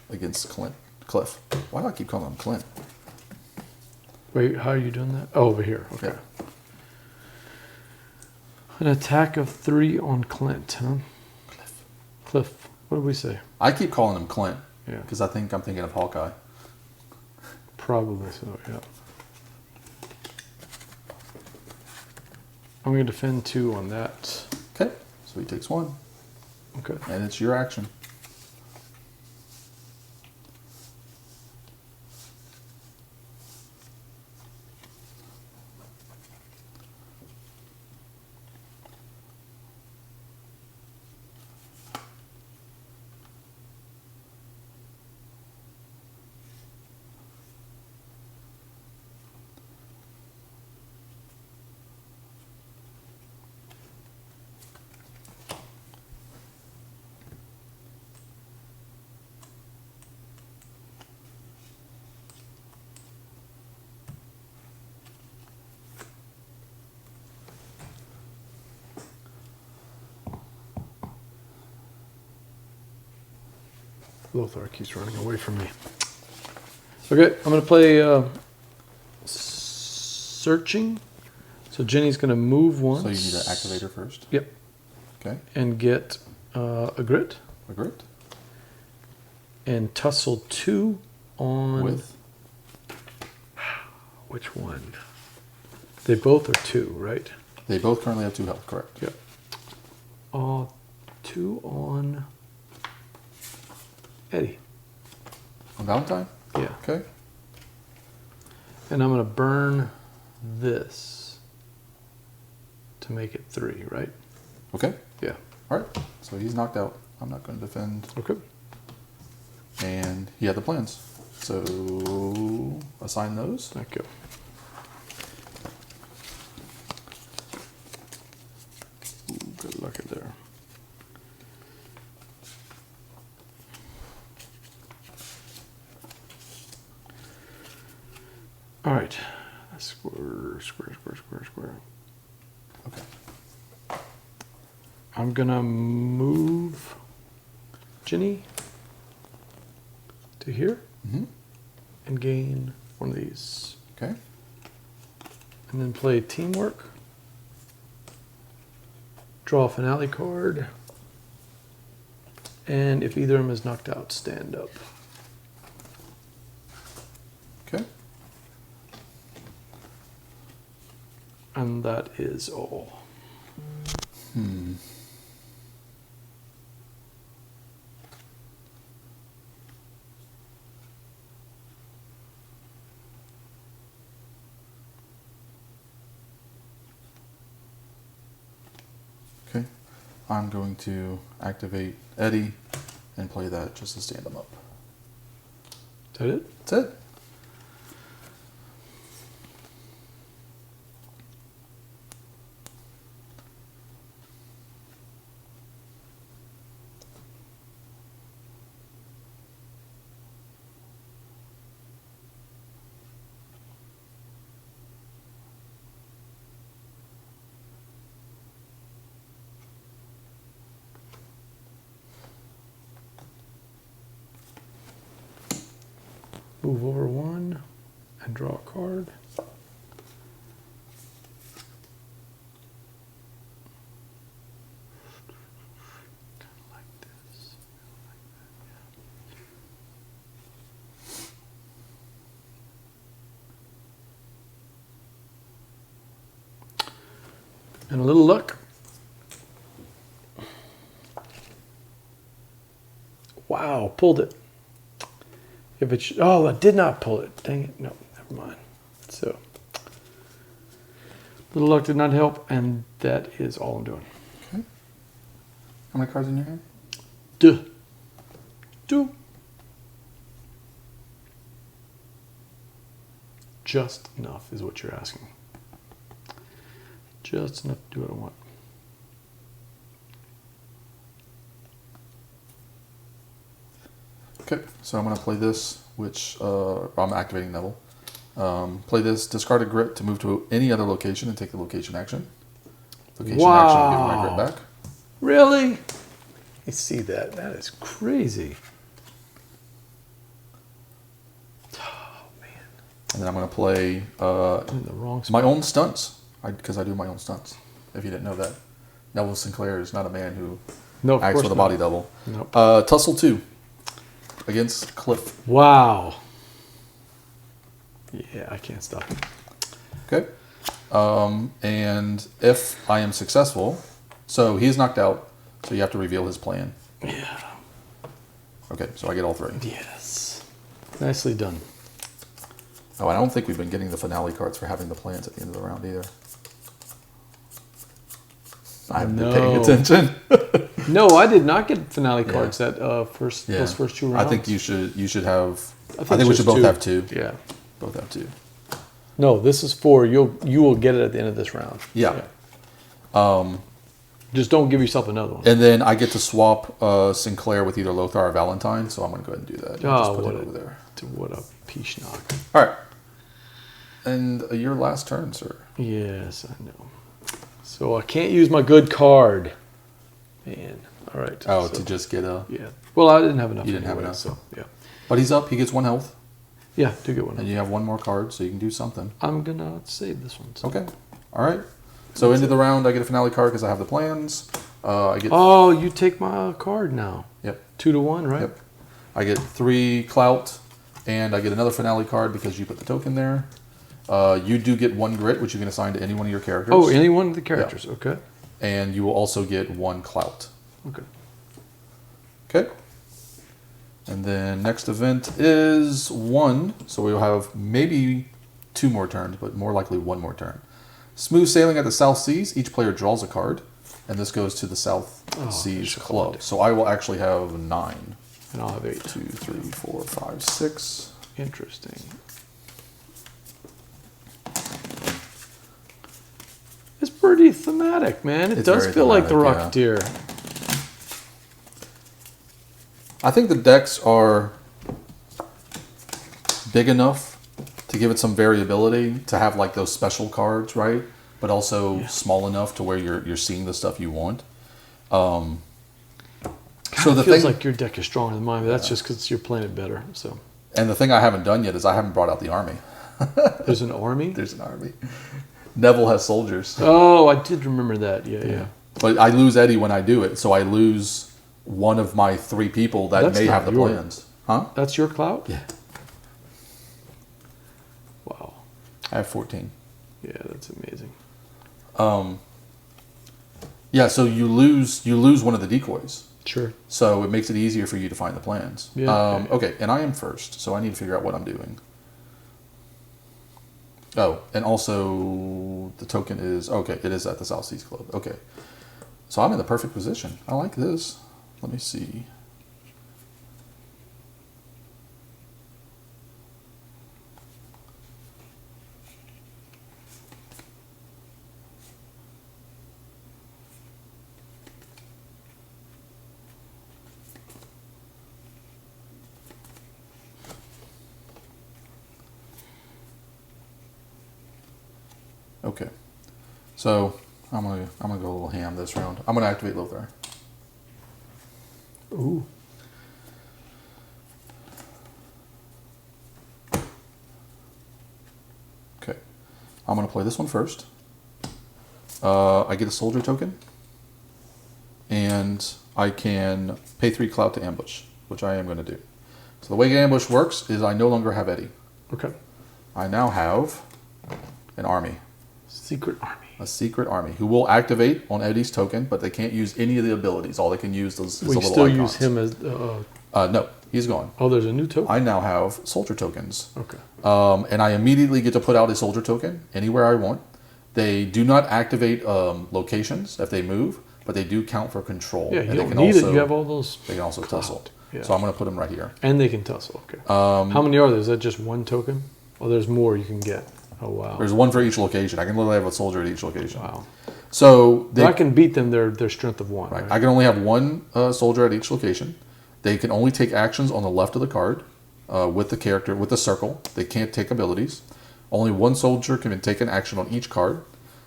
against Cliff. Why do I keep calling him Clint?
Wait, how are you doing that? Oh, over here. Okay.
Yeah.
An attack of 3 on Clint, huh? Cliff. What did we say?
I keep calling him Clint.
Yeah.
Because I think I'm thinking of Hawkeye.
Probably so, yeah. I'm going to defend 2 on that.
Okay, so he takes 1.
Okay.
And it's your action.
Lothar keeps running away from me. Okay, I'm going to play Searching. So Jenny's going to move once.
So you need to activate her first?
Yep.
Okay.
And get a grit.
A grit?
And tussle 2 on...
With?
Which one? They both are 2, right?
They both currently have 2 health, correct?
Yep. 2 on... Eddie.
On Valentine?
Yeah.
Okay.
And I'm going to burn this to make it 3, right?
Okay.
Yeah.
All right. So he's knocked out. I'm not going to defend.
Okay.
And he had the plans. So assign those.
Thank you. Ooh, good luck there. All right. Square.
Okay.
I'm going to move Ginny to here and gain one of these.
Okay.
And then play Teamwork. Draw a finale card. And if either of them is knocked out, stand up.
Okay.
And that is all.
Okay. I'm going to activate Eddie and play that just to stand him up.
Is that it?
That's it.
Move over 1 and draw a card. Like this. And a little luck. Wow, pulled it. If it oh, I did not pull it. Dang it. No, never mind. So, little luck did not help, and that is all I'm doing.
Okay. How many cards in your hand?
Two. Just enough is what you're asking. Just enough to do what I want.
Okay, so I'm going to play this, which I'm activating Neville. Play this, discard a grit to move to any other location and take the location action. Location action will give my grit back.
Really? I see that. That is crazy. Oh, man.
And then I'm going to play
In the wrong
my
spot.
own stunts, because I do my own stunts, if you didn't know that. Neville Sinclair is not a man who
No, of
acts
course
with a
not.
body double.
Nope.
Tussle 2 against Cliff.
Wow. Yeah, I can't stop it.
Okay. And if I am successful, so he's knocked out, so you have to reveal his plan.
Yeah.
Okay, so I get all 3.
Yes. Nicely done.
Oh, I don't think we've been getting the finale cards for having the plans at the end of the round either. I haven't been paying attention.
No, I did not get finale cards that those first 2 rounds.
I think you should have. I think
it's
we
just
should both
2.
have 2.
Yeah.
Both have 2.
No, this is 4. You will get it at the end of this round.
Yeah.
Just don't give yourself another one.
And then I get to swap Sinclair with either Lothar or Valentine, so I'm going to go ahead and do that.
Oh,
Just put it over there.
What a peach knock.
All right. And your last turn, sir.
Yes, I know. So I can't use my good card. Man. All right.
Oh,
so,
to just get a.
Yeah. Well, I didn't have enough.
You didn't have
anyway,
enough.
So, yeah.
But he's up. He gets 1 health.
Yeah, do get one.
And you have 1 more card, so you can do something.
I'm going to save this one. So.
Okay. All right. So into the round, I get a finale card because I have the plans. I get.
Oh, you take my card now.
Yep.
2 to 1, right?
Yep. I get 3 clout, and I get another finale card because you put the token there. You do get 1 grit, which you can assign to any one of your characters.
Oh, any one of the characters.
Yeah.
Okay.
And you will also get 1 clout.
Okay.
Okay. And then next event is 1. So we'll have maybe 2 more turns, but more likely 1 more turn. Smooth sailing at the South Seas. Each player draws a card, and this goes to the South Seas Club. So I will actually have 9.
And I'll have 8.
2, 3, 4, 5, 6.
Interesting. It's pretty thematic, man. It does feel like the Rocketeer.
Yeah. I think the decks are big enough to give it some variability, to have like those special cards, right? But also small enough to where you're seeing the stuff you want. So the
feels
thing,
like your deck is stronger than mine, but that's just because you're playing it better. So
and the thing I haven't done yet is I haven't brought out the army.
there's an army.
There's an army. Neville has soldiers.
Oh, I did remember that. Yeah.
But I lose Eddie when I do it, so I lose one of my 3 people that
That's
may
not
have the
your-
plans. Huh?
That's your clout?
Yeah.
Wow.
I have 14.
Yeah, that's amazing.
Yeah, so you lose one of the decoys.
Sure.
So it makes it easier for you to find the plans.
Yeah.
Okay, and I am first, so I need to figure out what I'm doing. Oh, and also the token is, okay, it is at the South Seas Club. Okay. So I'm in the perfect position. I like this. Let me see. Okay, so I'm gonna go a little ham this round. I'm gonna activate Lothar.
Ooh.
Okay, I'm gonna play this one first. I get a soldier token, and I can pay 3 clout to ambush, which I am gonna do. So the way ambush works is I no longer have Eddie.
Okay.
I now have an army.
Secret army.
A secret army who will activate on Eddie's token, but they can't use any of the abilities. All they can use is the
We
little
still
icons.
use him as.
No, he's gone.
Oh, there's a new token.
I now have soldier tokens.
Okay.
And I immediately get to put out a soldier token anywhere I want. They do not activate locations if they move, but they do count for control.
Yeah, you
and
don't
they can
need
also,
it. You have all those.
They can also tussle.
Yeah.
So I'm going to put them right here.
And they can tussle. Okay. How many are there? Is that just 1 token? Oh, there's more you can get. Oh, wow.
There's 1 for each location. I can literally have a soldier at each location.
Wow.
So
I can beat them their strength of 1.
right. I can only have 1 soldier at each location. They can only take actions on the left of the card with the character, with the circle. They can't take abilities. Only one soldier can take an action on each card.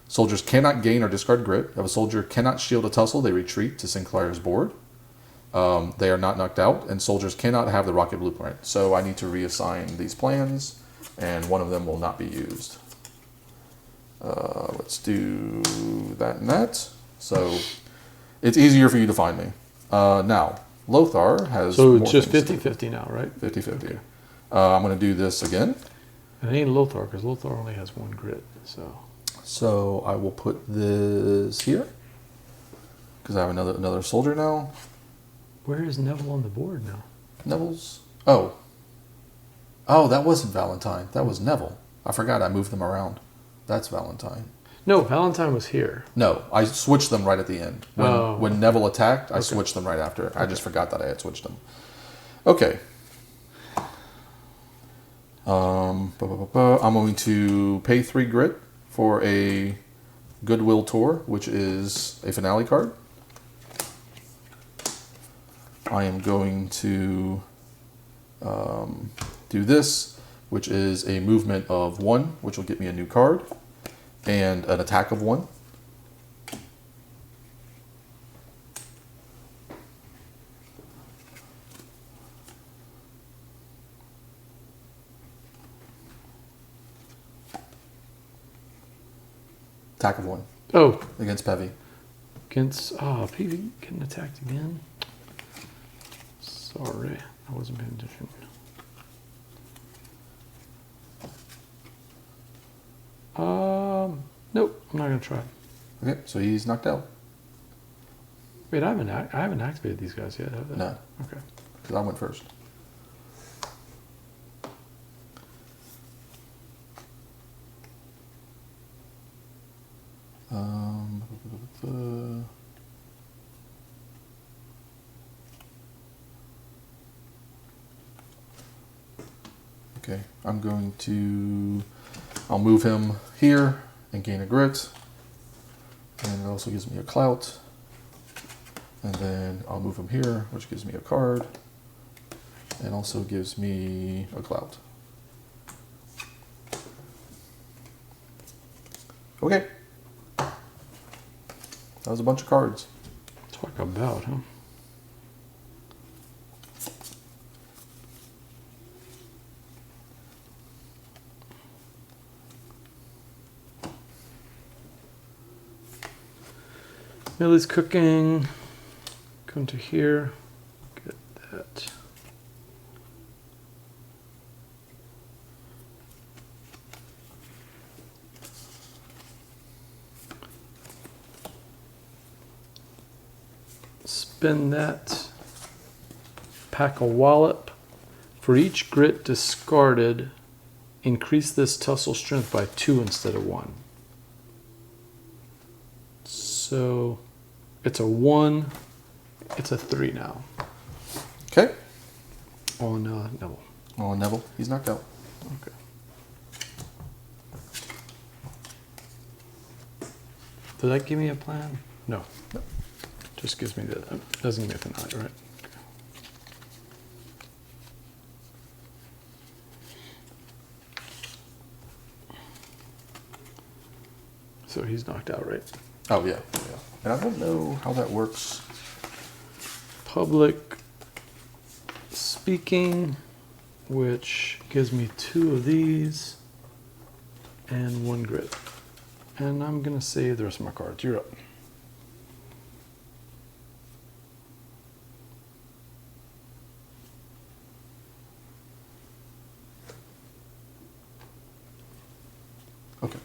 Soldiers cannot gain or discard grit. If a soldier cannot shield a tussle, they retreat to Sinclair's board. They are not knocked out, and soldiers cannot have the rocket blueprint. So I need to reassign these plans, and one of them will not be used. Let's do that and that. So it's easier for you to find me. Now, Lothar has
So
more
it's just
things to do.
50-50 now, right?
50-50.
Okay.
I'm going to do this again.
It ain't Lothar, because Lothar only has 1 grit.
So I will put this here, because I have another soldier now.
Where is Neville on the board now?
Neville's... Oh, that wasn't Valentine. That was Neville. I forgot I moved them around. That's Valentine.
No, Valentine was here.
No, I switched them right at the end. When Neville attacked, I switched them right after. I just forgot that I had switched them. Okay. I'm going to pay 3 grit for a Goodwill Tour, which is a finale card. I am going to do this, which is a movement of 1, which will get me a new card, and an attack of 1. Attack of 1.
Oh.
Against Pevy.
Peavy getting attacked again. Sorry, I wasn't paying attention. Nope, I'm not gonna try.
Okay, so he's knocked out.
Wait, I haven't activated these guys yet, have I?
No.
Okay.
Because I went first. Okay, I'll move him here and gain a grit. And it also gives me a clout. And then I'll move him here, which gives me a card. And also gives me a clout. Okay. That was a bunch of cards.
Talk about, huh? Millie's cooking. Go into here. Get that. Spin that. Pack a wallop. For each grit discarded, increase this tussle strength by 2 instead of 1. So it's a 1. It's a 3 now.
Okay.
On Neville.
On Neville. He's knocked out.
Okay. Does that give me a plan? No. Just gives me the... doesn't give me a finale, right? Okay. So he's knocked out, right?
Oh, yeah. And I don't know how that works.
Public speaking, which gives me 2 of these and 1 grit. And I'm going to save the rest of my cards. You're up.
Okay.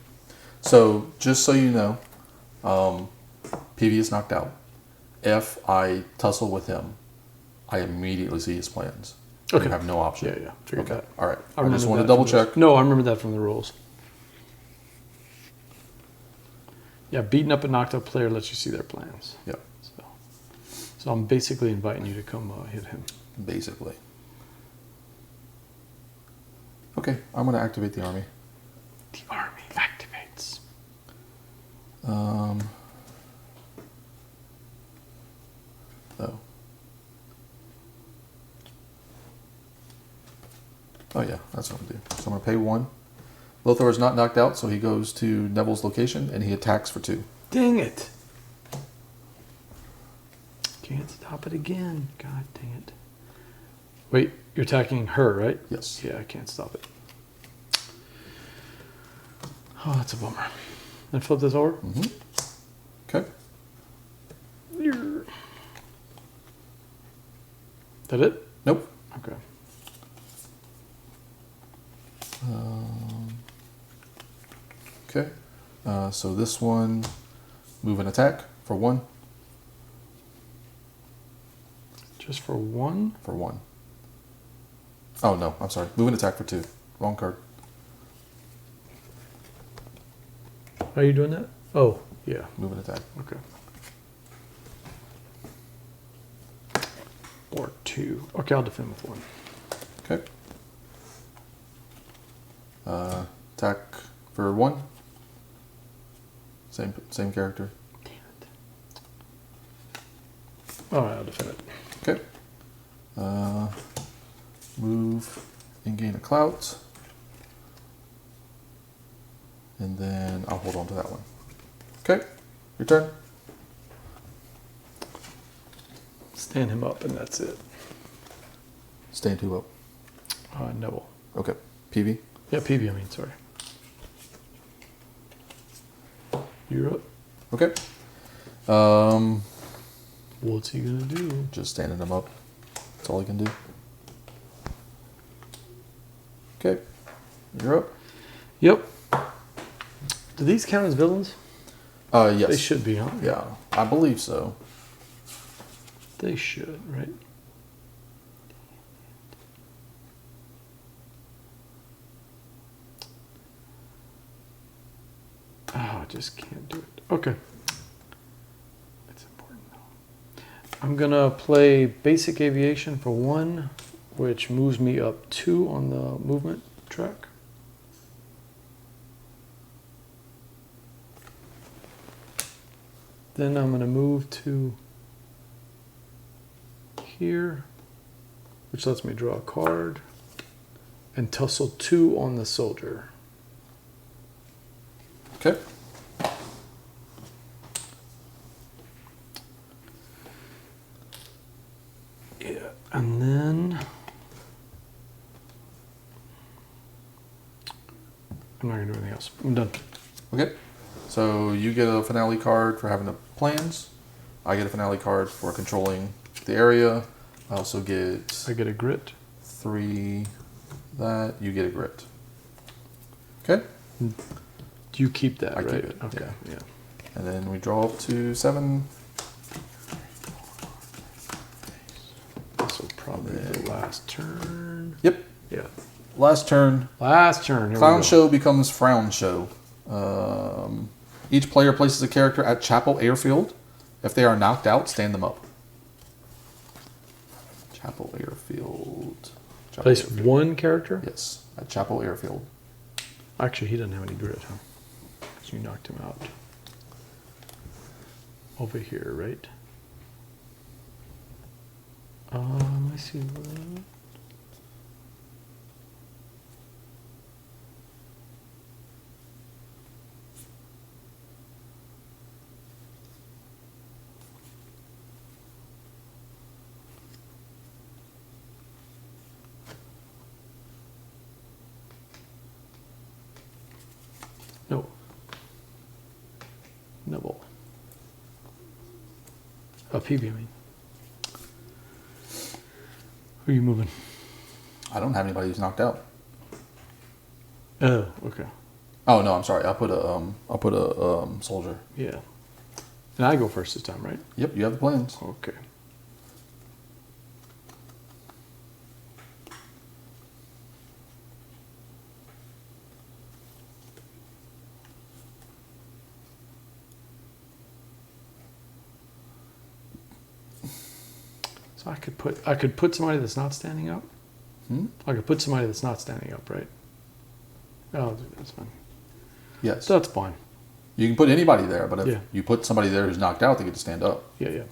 So, just so you know, PV is knocked out. If I tussle with him, I immediately see his plans.
Okay.
You have no option.
Yeah. Figured that.
All right. I
remember
just want to
that
double
from the-
check.
No, I remember that from the rules. Yeah, beating up a knocked out player lets you see their plans.
Yeah.
So I'm basically inviting you to come hit him.
Basically. Okay, I'm going to activate the army.
The army activates.
Oh. Oh yeah, that's what I'm gonna do. So I'm gonna pay 1. Lothar is not knocked out, so he goes to Neville's location and he attacks for 2.
Dang it! Can't stop it again. God dang it. Wait, you're attacking her, right?
Yes.
Yeah, I can't stop it. Oh, that's a bummer. Then flip this over.
Okay.
That it?
Nope.
Okay.
Okay. So this one, move and attack for 1.
Just for 1?
For 1. Oh no, I'm sorry. Move and attack for 2. Wrong card.
Are you doing that? Oh, yeah.
Move and attack.
Okay. Or 2. Okay, I'll defend with 1.
Okay. Attack for 1. Same character.
Damn it. All right, I'll defend it.
Okay. Move and gain a clout. And then I'll hold on to that one. Okay. Your turn.
Stand him up, and that's it.
Stand 2 up.
Neville.
Okay. PV.
Yeah, PB, I mean, sorry. You're up.
Okay.
What's he gonna do?
Just standing him up. That's all he can do. Okay. You're up.
Yep. Do these count as villains?
Yes.
They should be, huh?
Yeah, I believe so.
They should, right? Oh, I just can't do it. Okay. It's important though. I'm gonna play Basic Aviation for 1, which moves me up 2 on the movement track. Then I'm gonna move to here, which lets me draw a card, and tussle 2 on the soldier.
Okay.
Yeah, and then I'm not gonna do anything else. I'm done.
Okay. So you get a finale card for having the plans. I get a finale card for controlling the area. I also get
I get a grit.
3 that. You get a grit. Okay.
Do you keep that,
I
right?
keep it,
Okay, yeah.
And then we draw up to 7.
This will probably be the last turn.
Yep.
Yeah.
Last turn.
Last turn. Here we
Clown
go.
show becomes frown show. Each player places a character at Chapel Airfield. If they are knocked out, stand them up. Chapel Airfield. Chapel
Place
Airfield.
1 character?
Yes, at Chapel Airfield.
Actually, he doesn't have any grit, huh? Because you knocked him out. Over here, right? Let me see. What... No. Nibble. PB, I mean. Who are you moving?
I don't have anybody who's knocked out.
Oh, okay.
Oh no, I'm sorry. I'll put a soldier.
Yeah. And I go first this time, right?
Yep, you have the plans.
Okay. So I could put somebody that's not standing up. I could put somebody that's not standing up, right? Oh, that's fine.
Yes.
So that's fine.
You can put anybody there, but if
Yeah.
you put somebody there who's knocked out, they get to stand up.
Yeah, yeah.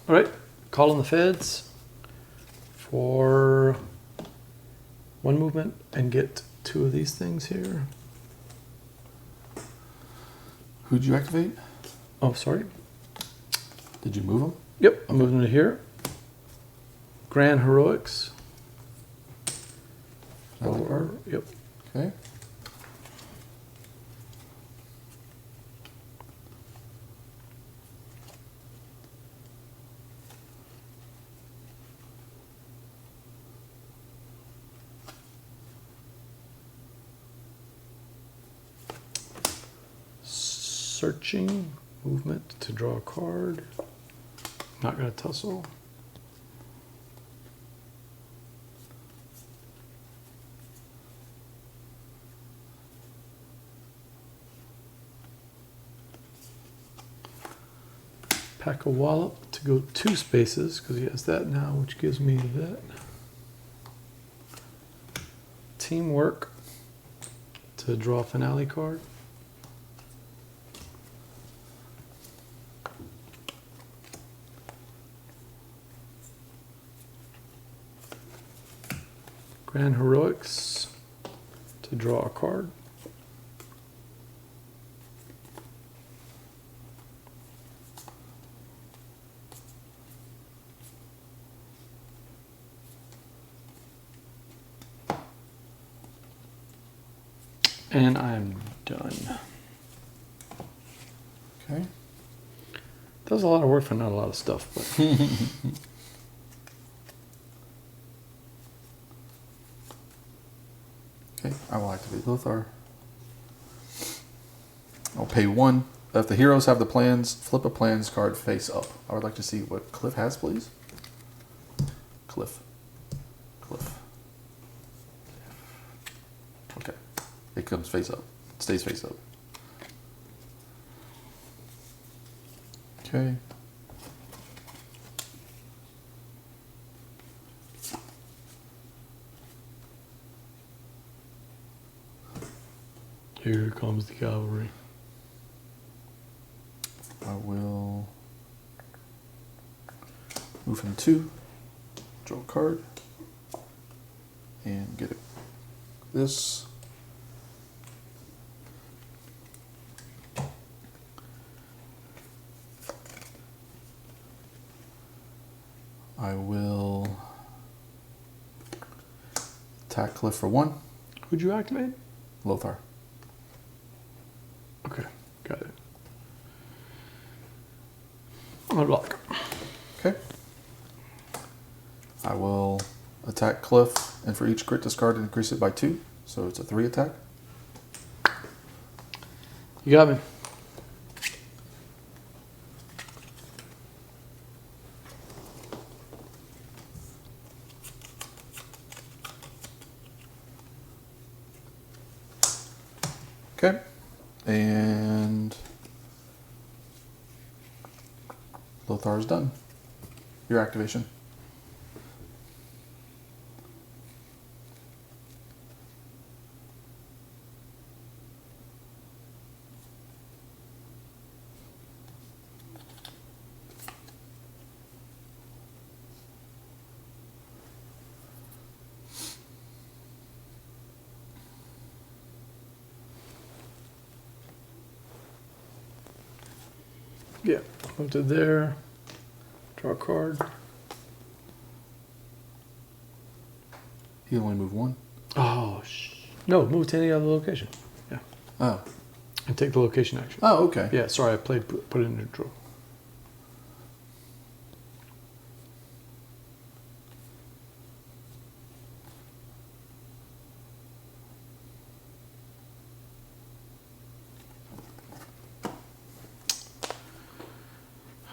All right, calling the feds for 1 movement and get 2 of these things here.
Who'd you activate?
Oh, sorry.
Did you move them?
Yep, I'm moving to here. Grand Heroics. Yep.
Okay.
Searching, movement to draw a card. Not going to tussle. Pack a wallop to go 2 spaces because he has that now, which gives me that. Teamwork to draw a finale card. Grand Heroics to draw a card. And I'm done.
Okay.
That was a lot of work for not a lot of stuff, but
Okay, I will activate Lothar. I'll pay 1. If the heroes have the plans, flip a plans card face up. I would like to see what Cliff has, please. Cliff. Okay. It comes face up. It stays face up. Okay.
here comes the cavalry.
I will move him 2, draw a card, and get it. This. I will attack Cliff for 1.
Who'd you activate?
Lothar.
Okay, got it. I'm gonna block.
Okay. I will attack Cliff, and for each crit discard, increase it by 2. So it's a 3 attack.
You got me.
Okay. And Lothar is done. Your activation.
Yeah, move to there. Draw a card.
He only moved 1.
Oh, no, move to any other location. Yeah.
Oh.
And take the location action.
Oh, okay.
Yeah, sorry, I put it in neutral.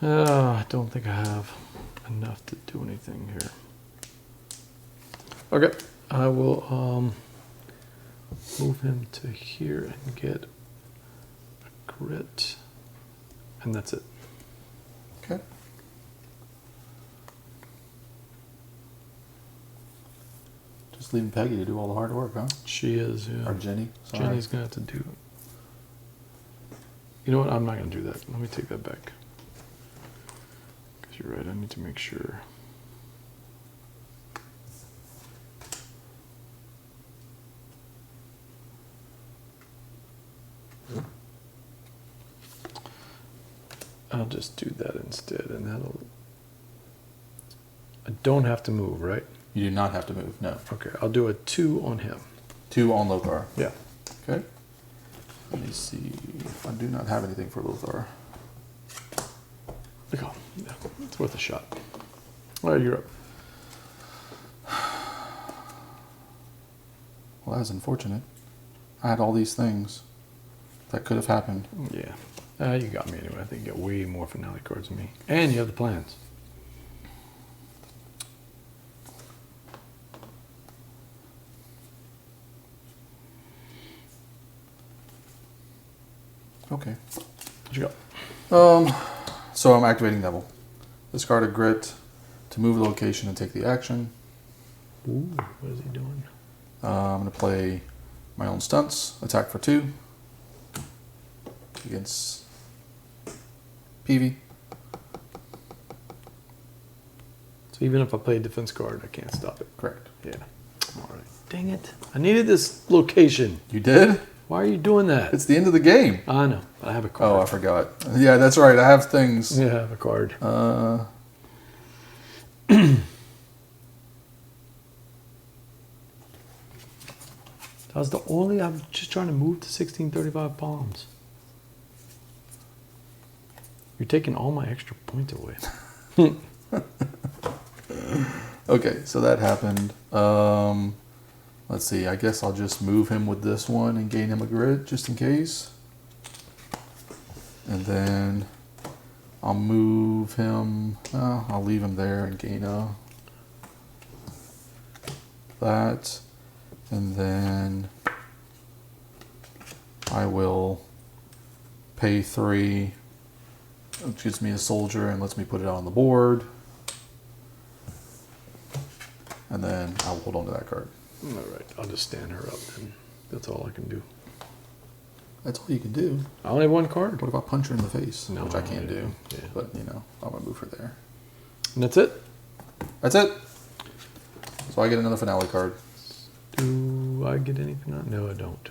I don't think I have enough to do anything here. Okay, I will move him to here and get a crit, and that's it.
Okay. Just leaving Peggy to do all the hard work, huh?
She is, yeah.
Or Jenny. Sorry.
Jenny's gonna have to do it. You know what? I'm not gonna do that. Let me take that back. you're right. I need to make sure. I'll just do that instead, and that'll... I don't have to move, right?
You do not have to move, no.
Okay, I'll do a 2 on him.
2 on Lothar.
Yeah.
Okay. Let me see if I do not have anything for Lothar.
Oh, yeah, it's worth a shot. All right, you're up.
Well, that's unfortunate. I had all these things that could have happened.
Yeah. You got me anyway. I think you got way more finale cards than me. And you have the plans.
Okay.
What you got?
So I'm activating Neville. Discard a grit to move the location and take the action.
Ooh, what is he doing?
I'm going to play my own stunts. Attack for 2 against Peavy.
So even if I play a defense card, I can't stop it.
Correct.
Yeah. All right. Dang it. I needed this location.
You did?
Why are you doing that?
It's the end of the game.
I know. I have a card.
Oh, I forgot. Yeah, that's right. I have things.
Yeah, I have a card. That was the only... I'm just trying to move to 1635 palms. You're taking all my extra points away.
Okay, so that happened. Let's see. I guess I'll just move him with this one and gain him a grid just in case. And then I'll move him. I'll leave him there and gain that. And then I will pay 3, which gives me a soldier and lets me put it on the board. And then I'll hold on to that card.
All right. I'll just stand her up then. That's all I can do.
That's all you can do.
I only have one card.
What if I punch her in the face?
No,
Which I can't do.
Yeah.
But, you know, I'm going to move her there.
And that's it?
That's it. So I get another finale card.
Do I get anything on? No, I don't.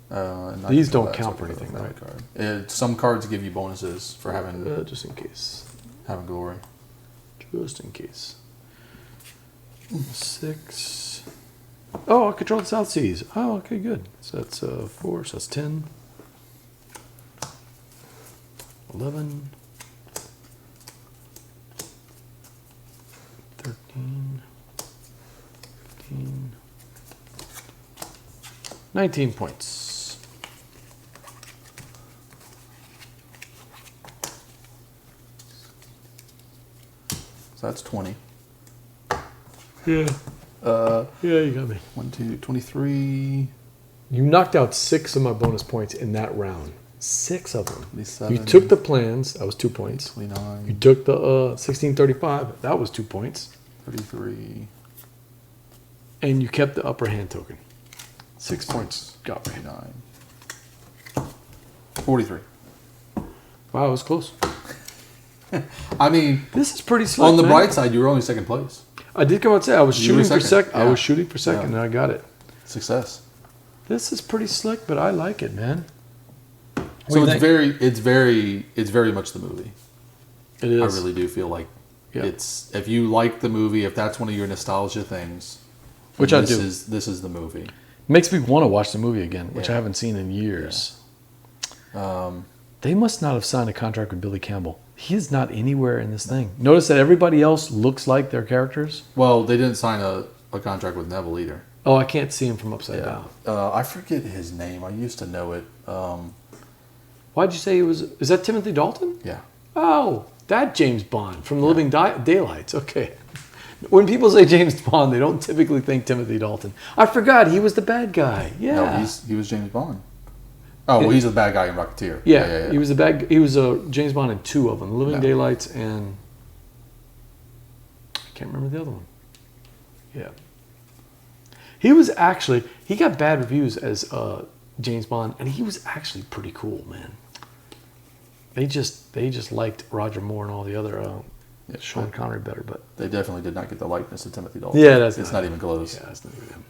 And
These don't count for anything, right?
Card. Some cards give you bonuses for having
Just in case.
having glory.
Just in case. 6. Oh, I control the South Seas. Oh, okay, good. So that's 4, so that's 10. 11. 13. 15. 19 points.
So that's 20.
Yeah. Yeah, you got me.
1, 2, 23.
You knocked out 6 of my bonus points in that round. 6 of them.
27,
You took the plans. That was 2 points.
29.
You took the 1635. That was 2 points.
33.
And you kept the upper hand token. 6 points. Got me.
49. 43.
Wow, it was close.
I mean,
This is pretty slick,
on the
man.
bright side, you were only second place.
I did come out and say I was
You were
shooting for
second.
second. I
Yeah.
was shooting for second,
Yeah.
and I got it.
Success.
This is pretty slick, but I like it, man.
So it's very much the movie.
It is.
I really do feel like
Yeah.
it's, if you like the movie, if that's one of your nostalgia things,
Which I
this
do.
this is the movie.
Makes me want to watch the movie again, which
Yeah.
I haven't seen in years. They must not have signed a contract with Billy Campbell. He is not anywhere in this thing. Notice that everybody else looks like their characters.
Well, they didn't sign a contract with Neville either.
Oh, I can't see him from upside down.
I forget his name. I used to know it.
Why'd you say it was? Is that Timothy Dalton?
Yeah.
Oh, that James Bond from The Living Daylights. Okay. When people say James Bond, they don't typically think Timothy Dalton. I forgot he was the bad guy. Yeah.
No, he was James Bond. Oh, well, he's the bad guy in Rocketeer.
Yeah, he was the bad. He was a James Bond in 2 of them: The Living
Yeah.
Daylights and I can't remember the other one. Yeah, he was actually he got bad reviews as James Bond, and he was actually pretty cool, man. They just liked Roger Moore and all the other
Yeah,
Sean Connery better, but
they definitely did not get the likeness of Timothy Dalton.
yeah,
it's not even close.
Yeah, it's not even him.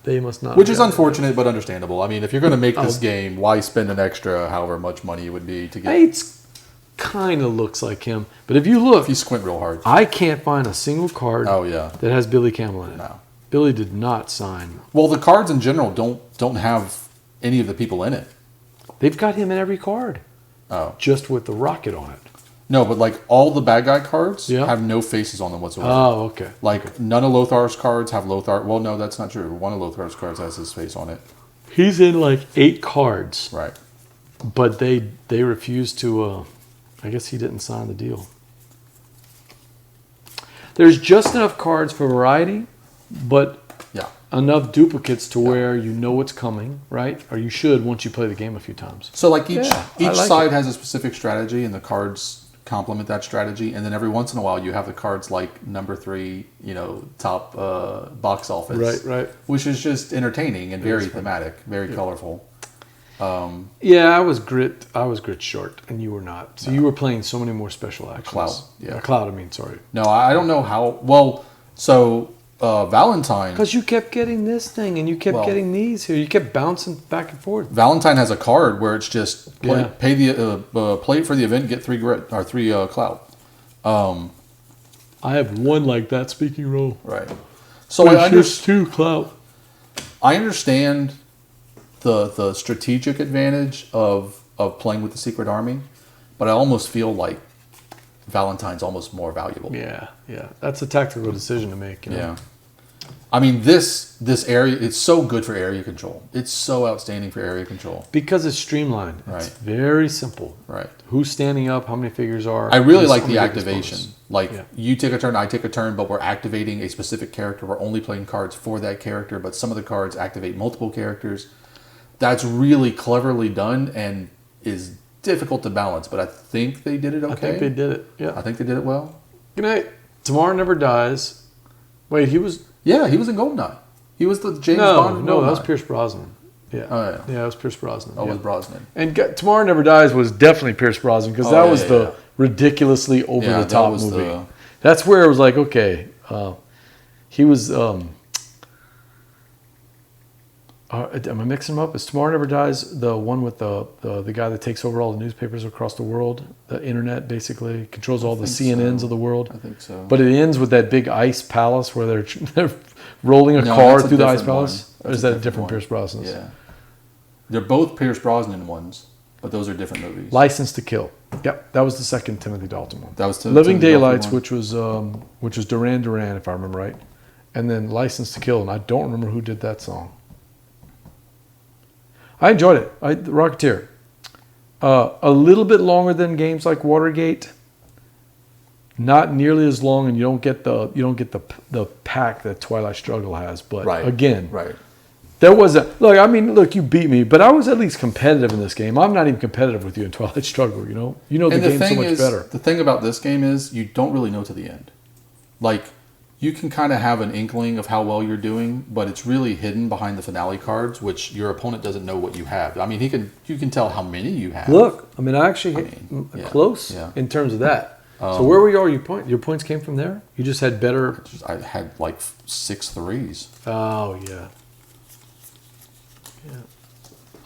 They must not.
Which is unfortunate, but understandable. I mean, if you're going to make this game, why spend an extra however much money it would be to get?
It kind of looks like him, but if you look,
If you squint real hard,
I can't find a single card.
Oh yeah,
that has Billy Campbell in it.
No.
Billy did not sign.
Well, the cards in general don't have any of the people in it.
They've got him in every card.
Oh.
Just with the rocket on it.
No, but like all the bad guy cards
Yeah.
have no faces on them whatsoever.
Oh, okay.
Like none of Lothar's cards have Lothar. Well, no, that's not true. One of Lothar's cards has his face on it.
He's in like 8 cards.
Right.
But they refused to, I guess he didn't sign the deal. There's just enough cards for variety, but
Yeah.
enough duplicates to where you know what's coming, right? Or you should once you play the game a few times.
So like each
I like
side
it.
has a specific strategy, and the cards complement that strategy. And then every once in a while, you have the cards like number 3, top box office,
Right.
which is just entertaining and very thematic, very colorful.
Yeah, I was grit short, and you were not. So you were playing so many more special actions.
Cloud, yeah.
Cloud, I mean, sorry.
No, I don't know how. Well, so Valentine.
Because you kept getting this thing, and you kept getting these here. You kept bouncing back and forth.
Valentine has a card where it's just play,
Yeah.
pay the play it for the event, get 3 grit or 3 cloud.
I have one like that speaking role.
Right. So
But it's just 2 cloud.
I understand the strategic advantage of playing with the Secret Army, but I almost feel like Valentine's almost more valuable.
Yeah. That's a tactical decision to make.
Yeah. I mean, this area, it's so good for area control. It's so outstanding for area control.
Because it's streamlined.
Right.
It's very simple.
Right.
Who's standing up, how many figures are.
I really
Just
like
how
the
many big
activation.
bonus.
Like,
Yeah.
you take a turn, I take a turn, but we're activating a specific character. We're only playing cards for that character, but some of the cards activate multiple characters. That's really cleverly done and is difficult to balance, but I think they did it okay.
I think they did it. Yeah.
I think they did it well.
Good night. Tomorrow Never Dies. Wait, he was.
Yeah, he was in Goldeneye. He was the James
No,
Bond.
that was
Goldeneye.
Pierce Brosnan. Yeah.
Oh, yeah.
Yeah, it was Pierce Brosnan.
Oh, it
yeah.
was Brosnan.
And Tomorrow Never Dies was definitely Pierce Brosnan because that was the ridiculously over the top movie. That's where it was like, okay, he was. Am I mixing them up? Is Tomorrow Never Dies the one with the guy that takes over all the newspapers across the world? The internet basically controls all the CNNs of the world.
I think so.
But it ends with that big ice palace where they're rolling a car through the ice palace. Or is that a different Pierce Brosnan?
Yeah. They're both Pierce Brosnan ones, but those are different movies.
License to Kill. Yep, that was the second Timothy Dalton one.
That was
Living
Timothy Dalton
Daylights,
one.
which was Duran Duran, if I remember right, and then License to Kill, and I don't remember who did that song. I enjoyed it. The Rocketeer. A little bit longer than games like Watergate. Not nearly as long, and you don't get the pack that Twilight Struggle has. But again, there was look, you beat me, but I was at least competitive in this game. I'm not even competitive with you in Twilight Struggle. The game's so much better.
The thing about this game is you don't really know to the end. Like, you can kind of have an inkling of how well you're doing, but it's really hidden behind the finale cards, which your opponent doesn't know what you have. I mean, you can tell how many you have.
Look, I actually close in terms of that. So where were your points? Your points came from there? You just had better...
I had like 6 threes.
Oh, yeah.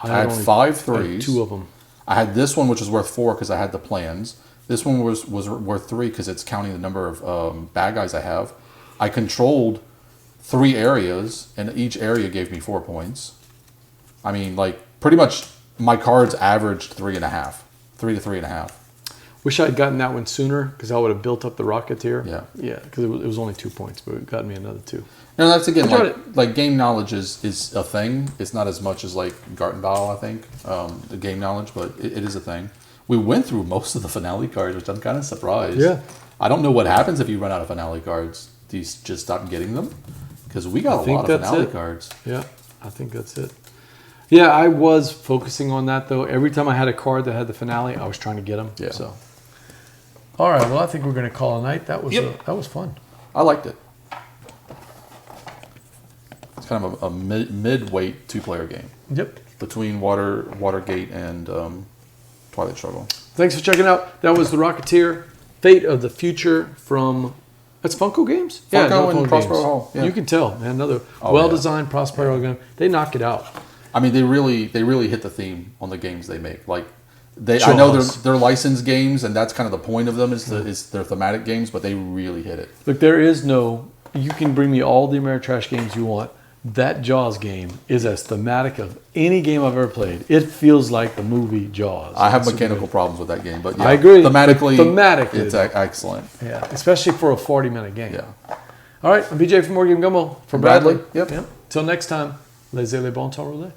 I had 5 threes.
I had 2 of them.
I had this one, which was worth 4 because I had the plans. This one was worth 3 because it's counting the number of bad guys I have. I controlled 3 areas, and each area gave me 4 points. I mean, like, pretty much my cards averaged 3.5. 3 to 3.5.
Wish I had gotten that one sooner because I would have built up the Rocketeer.
Yeah.
Yeah, because it was only 2 points, but it got me another 2.
No, that's again, like game knowledge is a thing. It's not as much as like Gartenbau, I think, the game knowledge, but it is a thing. We went through most of the finale cards, which I'm kind of surprised.
Yeah.
I don't know what happens if you run out of finale cards. Do you just stop getting them? Because we got a lot of finale cards.
Yeah, I think that's it. Yeah, I was focusing on that, though. Every time I had a card that had the finale, I was trying to get them.
Yeah.
So. All right, well, I think we're going to call a night. That was fun.
I liked it. It's kind of a mid-weight 2-player game.
Yep.
Between Watergate and Twilight Struggle.
Thanks for checking out. That was The Rocketeer. Fate of the Future from... That's Funko Games?
Funko
no,
and
Funko
Prospero
Games.
Hall. Yeah.
You can tell, man. Another
Oh,
well-designed Prospero game. They knock it out.
I mean, they really hit the theme on the games they make. Like, I know they're licensed games, and that's kind of the point of them is they're thematic games, but they really hit it.
Look, there is no... You can bring me all the Ameritrash games you want. That Jaws game is as thematic of any game I've ever played. It feels like the movie Jaws.
I have mechanical problems with that game, but yeah,
I agree.
Thematically, it's excellent.
Yeah, especially for a 40-minute game.
Yeah.
All right, I'm BJ from Game Gumbo.
From Bradley. Yep.
Till next time, laissez les bons temps rouler.